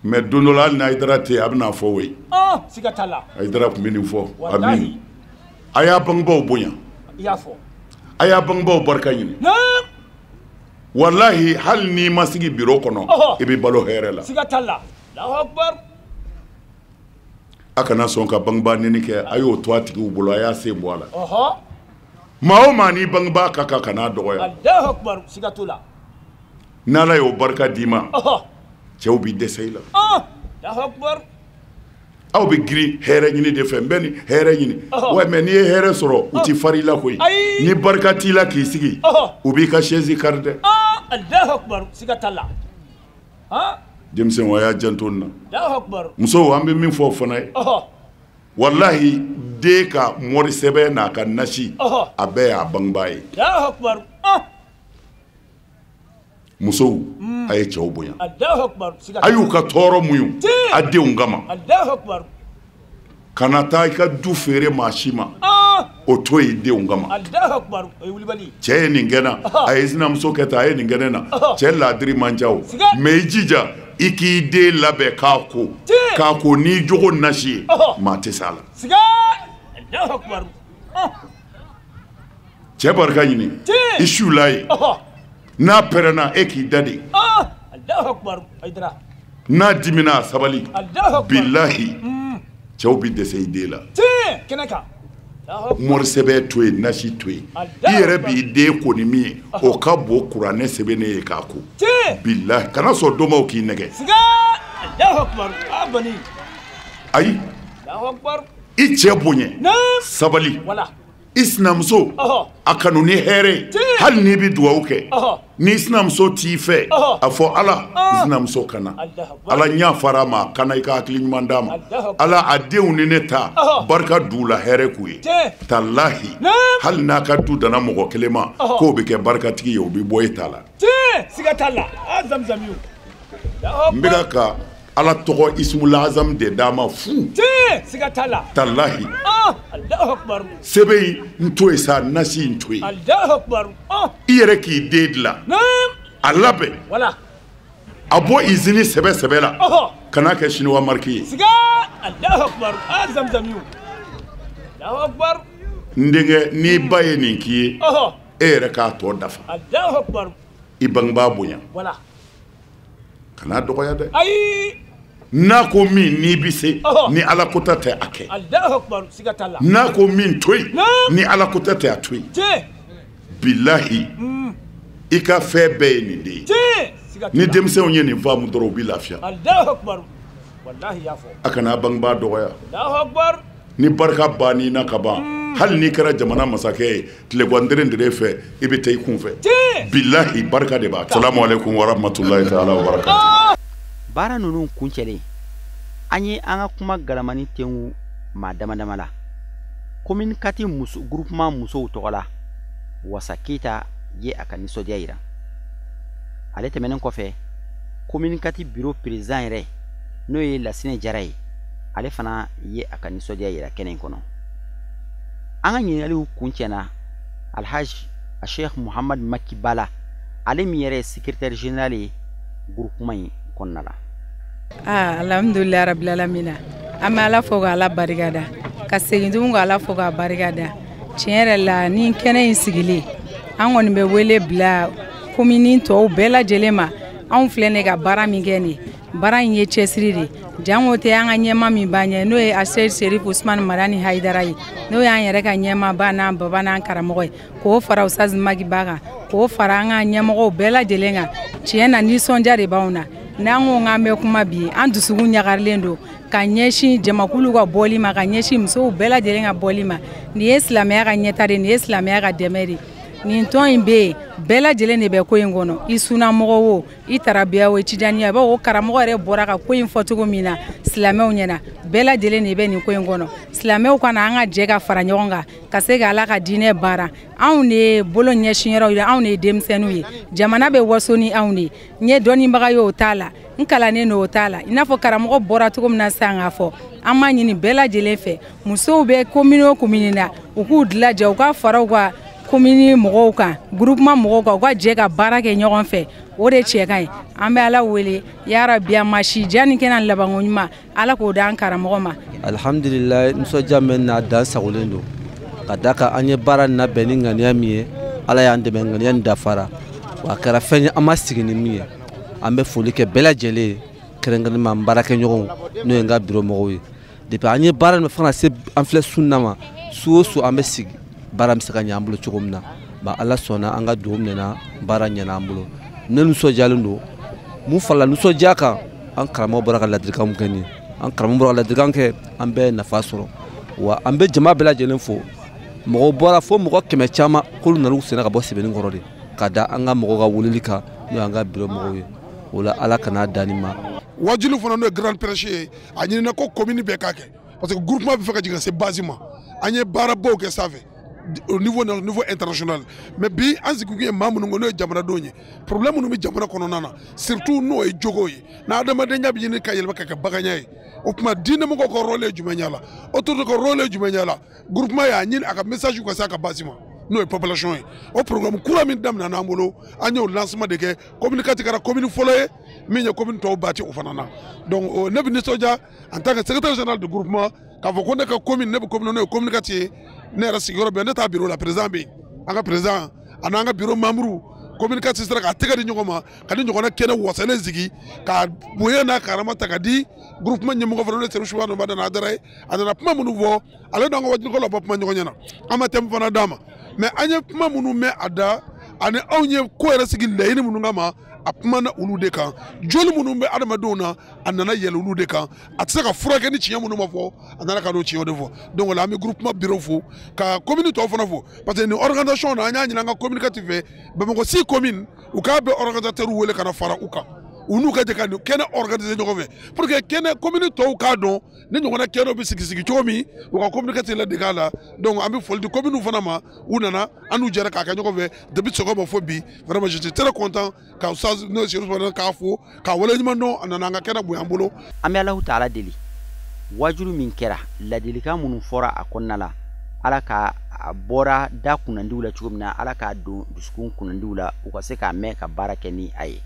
mais don dɔ la hali ni Haidara tɛ yen a bɛna fɔ o ye Haidara tun bɛ nin fɔ amin a y'a bangebaaw bonya a y'a bangebaaw barika ɲini wallahi hali n'i ma sigi bureau kɔnɔ i bɛ balo hɛrɛ la a kana sɔn ka bangebaa nɛni kɛ a y'o to a tigiw bolo a y'a sen bɔ a la maa o maa n'i bangebaa ka kan kan'a dɔgɔya n'Ala y'o barika d'i ma cɛw b'i dɛsɛ i la aw bɛ girin hɛrɛ ɲini de fɛ n bɛ nin hɛrɛ ɲini ouais mais n'i ye hɛrɛ sɔrɔ u ti fari la koyi ni barika t'i la k'i sigi u b'i ka chaise kari dɛ denmisɛnw a y'a janto nin na musow an bɛ min fɔ o fana ye wallahi den ka mɔri sɛbɛn n'a ka nasi a bɛɛ y'a bangebaa ye musow a ye cɛw bonya a y'u ka tɔɔrɔ muɲu a denw kama kana taa I ka du feere maa si ma o to ye denw kama cɛ ye nin kɛ n na a ye sinamuso kɛ tan a ye nin kɛ ne na cɛ laadiri man ca o mais I jija I k'i den labɛn k'a ko n'i jogo nasi ye maa tɛ s'a la cɛ barika ɲini I su la ye n'a pɛrɛnna e k'i da de n'a dimina a sabali bilahi cɛw bi dɛsɛ I den la mɔri sɛbɛn to yen nasi to yen I yɛrɛ b'i den ko ni min ye o ka bon kuranɛ sɛbɛnnen ye k'a ko bilahi kana sɔn dɔnbaw k'i nɛgɛ ayi I cɛ bonya sabali isinamuso a kanu ni hɛrɛ hali n'i bɛ dugawu kɛ ni sinamuso t'i fɛ a fɔ ala sinamuso kana ala ɲa fara ma kana I ka hakili ɲuman d'a ma ala a denw ni ne ta barika d'u la hɛrɛ k'u ye talahi hali n'a ka du dana mɔgɔ kelen ma k'o bɛ kɛ barikatigi ye o bɛ bɔ I ta la siga t'a la zamzamiw n bɛka ka ala tɔgɔ ismul azam de d'a ma fu siga t'a la talahi Allahu akbar sɛbɛn n to yen sa nasi n to yen Allahu akbar I yɛrɛ k'i den dilan a labɛn wala a bɔ izini sɛbɛ la kana kɛ chinois marque ye siga Allahu akbar zamzamiw Allahu akbar n denkɛ n'i ba ye nin k'i ye e yɛrɛ k'a tɔ dafa Allahu akbar I bangebaa bonya wala kana dɔgɔya dɛ ayi n'a ko min n'i bɛ se ni ala kota tɛ a kɛ Allahu akbar siga t'a la n'a ko min to yen ni ala kota tɛ a to yen bilahi I ka fɛn bɛɛ ye nin de ye ni denmisɛnw ye nin faamu dɔrɔn u bɛ lafiya Allahu akbar wallahi y'a fɔ a kana bangebaa dɔgɔya Allahu akbar ni barika banni na ka ban hali n'i kɛra jamana masakɛ ye tilegandere fɛ I bɛ taa I kun fɛ bilahi barika de b'a salamu alaikum wa rahmatulahi ta'ala wa barakatuh baara ninnu kuncɛlen an ye an ka kuma galamani tengu maa damadama la commune 4 muso groupement musow tɔgɔ la Wasa Keita ye a ka nisɔndiya yira ale tɛmɛnen kɔfɛ commune 4 bureau président yɛrɛ n'o ye Lasine Jara ye ale fana ye a ka nisɔndiya yira kɛnɛ in kɔnɔ an ka ɲininkaliw kuncɛna Alhaji Sheikh Muhammad Maki Bala ale min yɛrɛ ye secrétaire général ye groupement in kɔnɔna la alhamdulillah rabbil alamin an bɛ ala fo ka ala barikada ka segin tugun ka ala fo ka barikada tiɲɛ yɛrɛ la ni kɛnɛ in sigilen an kɔni bɛ wele bila commune tɔw bɛɛ lajɛlen ma anw filɛ ne ka baara min kɛ nin baara in ye cɛsiri de jango tɛ an ka ɲɛma min b'an ɲɛ n'o ye Ased Serif Usman Madani Haidara ye n'o y'an yɛrɛ ka ɲɛma ba n'an baba n'an karamɔgɔ ye k'o fara Ustaz Maki Ba kan k'o fara an ka ɲɛmɔgɔw bɛɛ lajɛlen kan tiɲɛ na nisɔndiya de b'anw na n'an ko k'an bɛ kuma bi an dusukun ɲagarilen don ka ɲɛsin jamakulu ka bɔli ma ka ɲɛsin musow bɛɛ lajɛlen ka bɔli ma nin ye silamɛya ka ɲɛta de nin ye silamɛya ka dɛmɛ de nin tɔn in bɛ yen bɛɛ lajɛlen de bɛ ko in kɔnɔ I sunnamɔgɔ o I tarabiya o I cidaniya i b'a fɔ ko karamɔgɔ yɛrɛ bɔra ka ko in fɔ cogo min na silamɛw ɲɛna bɛɛ lajɛlen de bɛ nin ko in kɔnɔ silamɛw kana an ka jɛ ka fara ɲɔgɔn kan ka se ka ala ka diinɛ baara anw de ye bolo ɲɛsinyɔrɔw ye anw de ye denmisɛnninw ye jamana bɛ waso ni anw de n ye dɔnnibaga ye o t'a la n kalannen don o t'a la I n'a fɔ karamɔgɔ bɔra cogo min na sisan k'a fɔ an b'a ɲini bɛɛ lajɛlen fɛ musow bɛ commune o commune na u k'u dilanja u ka fara u ka commune mɔgɔw kan groupement mɔgɔw kan u ka jɛ ka baara kɛ ɲɔgɔn fɛ o de cɛ ka ɲi an bɛ ala wele ya rabi a masi jani kɛnɛ labanko ɲuman ala k'o d'an karamɔgɔ ma alhamdulillah nisɔndiya mɛn n'a dan sagolen don ka da kan an ye baara in labɛn ni ŋaniya min ye ala y'an dɛmɛ ŋaniya in dafara wa a kɛra fɛn ye an ma sigi ni min ye an bɛ foli kɛ bɛɛ lajɛlen ye kɛrɛnkɛrɛnnema an baarakɛɲɔgɔnw n'o ye n ka bureau mɔgɔw ye depuis an ye baara in fo ka na se an filɛ sunna ma su o su an bɛ sigi baara bɛ se ka ɲɛ an bolo cogo min na ba ala sɔnna an ka dugawu minɛna baara ɲɛna an bolo ne nisɔndiyalen don mun farala nisɔndiya kan an karamɔgɔ bɔra ka ladilikan min kɛ nin ye an karamɔgɔ bɔra ka ladilikan kɛ an bɛɛ ye nafa sɔrɔ wa an bɛ jama bɛɛ lajɛlen fo mɔgɔw bɔra fo mɔgɔ 100 caman k'olu nana u senna ka bɔ sɛbɛnnikɔrɔ de ka da an ka mɔgɔw ka weleli kan n'o y'an ka bureau mɔgɔw ye o la ala kana danni ma wajulu fana n'o ye grand prêche ye a ɲinina ko commune bɛɛ k'a kɛ parce que groupement bɛ fɛ ka jigin ka se base ma an ye baarabaw kɛ sanfɛ au niveau international mais bi an sigi kun ye maa minnu n'o ye jamanadenw ye problème minnu bɛ jamana kɔnɔna na surtout n'o ye jogow ye n'a adamadenya bɛ ɲini ka yɛlɛma ka kɛ baganya ye o tuma diinɛmɔgɔw ka rôle ye jumɛn ye a la autorité ka rôle ye jumɛn ye a la groupement y'a ɲini a ka message ka se a ka base ma n'o ye population ye o programme kura min daminɛ n'an bolo an y'o lancement de kɛ commune 4 kɛra commune fɔlɔ ye min ye commune tɔw bati o fana na donc ne bɛ nisɔndiya en tant que secrétaire général du groupement k'a fɔ ko ne ka commune ne bɛ commune n'o ye commune 4 ye ne yɛrɛ sigiyɔrɔ bɛn ne t'a bureau la président bɛ yen an ka président a n'an ka bureau membre commune 4 sera k'a tɛgɛ di ɲɔgɔn ma ka di ɲɔgɔnna kɛnɛ wasalen sigi ka bonya n'a karama ta ka di groupement ɲɛmɔgɔ fana n'o ye Serifu Subahana Madani Haidara ye a nana kuma minnu fɔ ale n'an ka wajilukaw la bɔ kuma ɲɔgɔn ɲɛna an ma thème fana d'a ma mais an ye kuma minnu mɛn a da ani anw ye ko yɛrɛ sigi laɲini minnu kama a kumana olu de kan joli minnu bɛ adamadenw na a nana yɛlɛ olu de kan a tɛ se ka furakɛ ni tiɲɛ minnu ma fɔ a nana ka n'o tiɲɛ de fɔ donc o la an bɛ groupement bureau fo ka commune tɔw fana fo parce que nin organisation na an y'a ɲini an ka communicatif fɛ Bamakɔ 6 commune u k'a bɛ organisateur wele ka na fara u kan u n'u ka jɛ ka kɛnɛ organiser ɲɔgɔn fɛ pour que kɛnɛ commune tɔw k'a dɔn ni ɲɔgɔnna kɛnɛw bɛ sigi cogo min u ka communicatif la deg'a la donc an bɛ foli di commune fana ma u nana an n'u jɛra k'a kɛ ɲɔgɔn fɛ depuis sɔgɔma fo bi vraiment je suis très content ka ustaz n'o Cheikh Ousmane k'a fo k'a waleɲuman dɔn a nana an ka kɛnɛ bonya an bolo. An bɛ Alahu Taala deli wajulu min kɛra ladilikan minnu fɔra a kɔnɔna la Ala ka a bɔra da kunnandiw la cogo min na Ala k'a don dusukun kunnandiw la u ka se k'a mɛn ka baara kɛ ni a ye.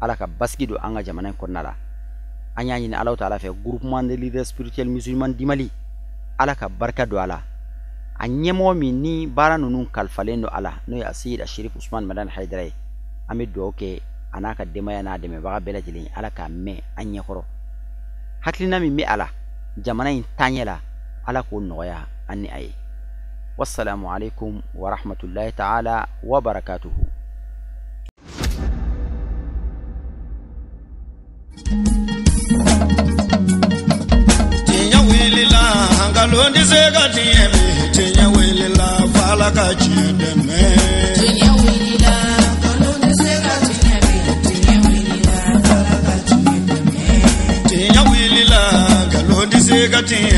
Ala ka basigi don an ka jamana in kɔnɔna la an y'a ɲini Alahu Taala fɛ groupement des leaders spirituels musulmans du Mali Ala ka barika don a la a ɲɛmɔgɔ min ni baara ninnu kalifalen don a la n'o ye Seyid Sherif Usman Madani Haidara ye an bɛ dugawu kɛ a n'a ka denbaya n'a dɛmɛbaga bɛɛ lajɛlen Ala k'a mɛn an ɲɛkɔrɔ hakilina min bɛ a la jamana in taaɲɛ la Ala k'o nɔgɔya an ni a ye wassalamu alaikum wa rahmatullahi ta'ala wa barakatuhu. Tinya wilila hangalondi sega tiemi tinya wilila fala ka chideme tinya wilila hangalondi sega tiemi tinya wilila fala ka chideme tinya wilila hangalondi sega tiemi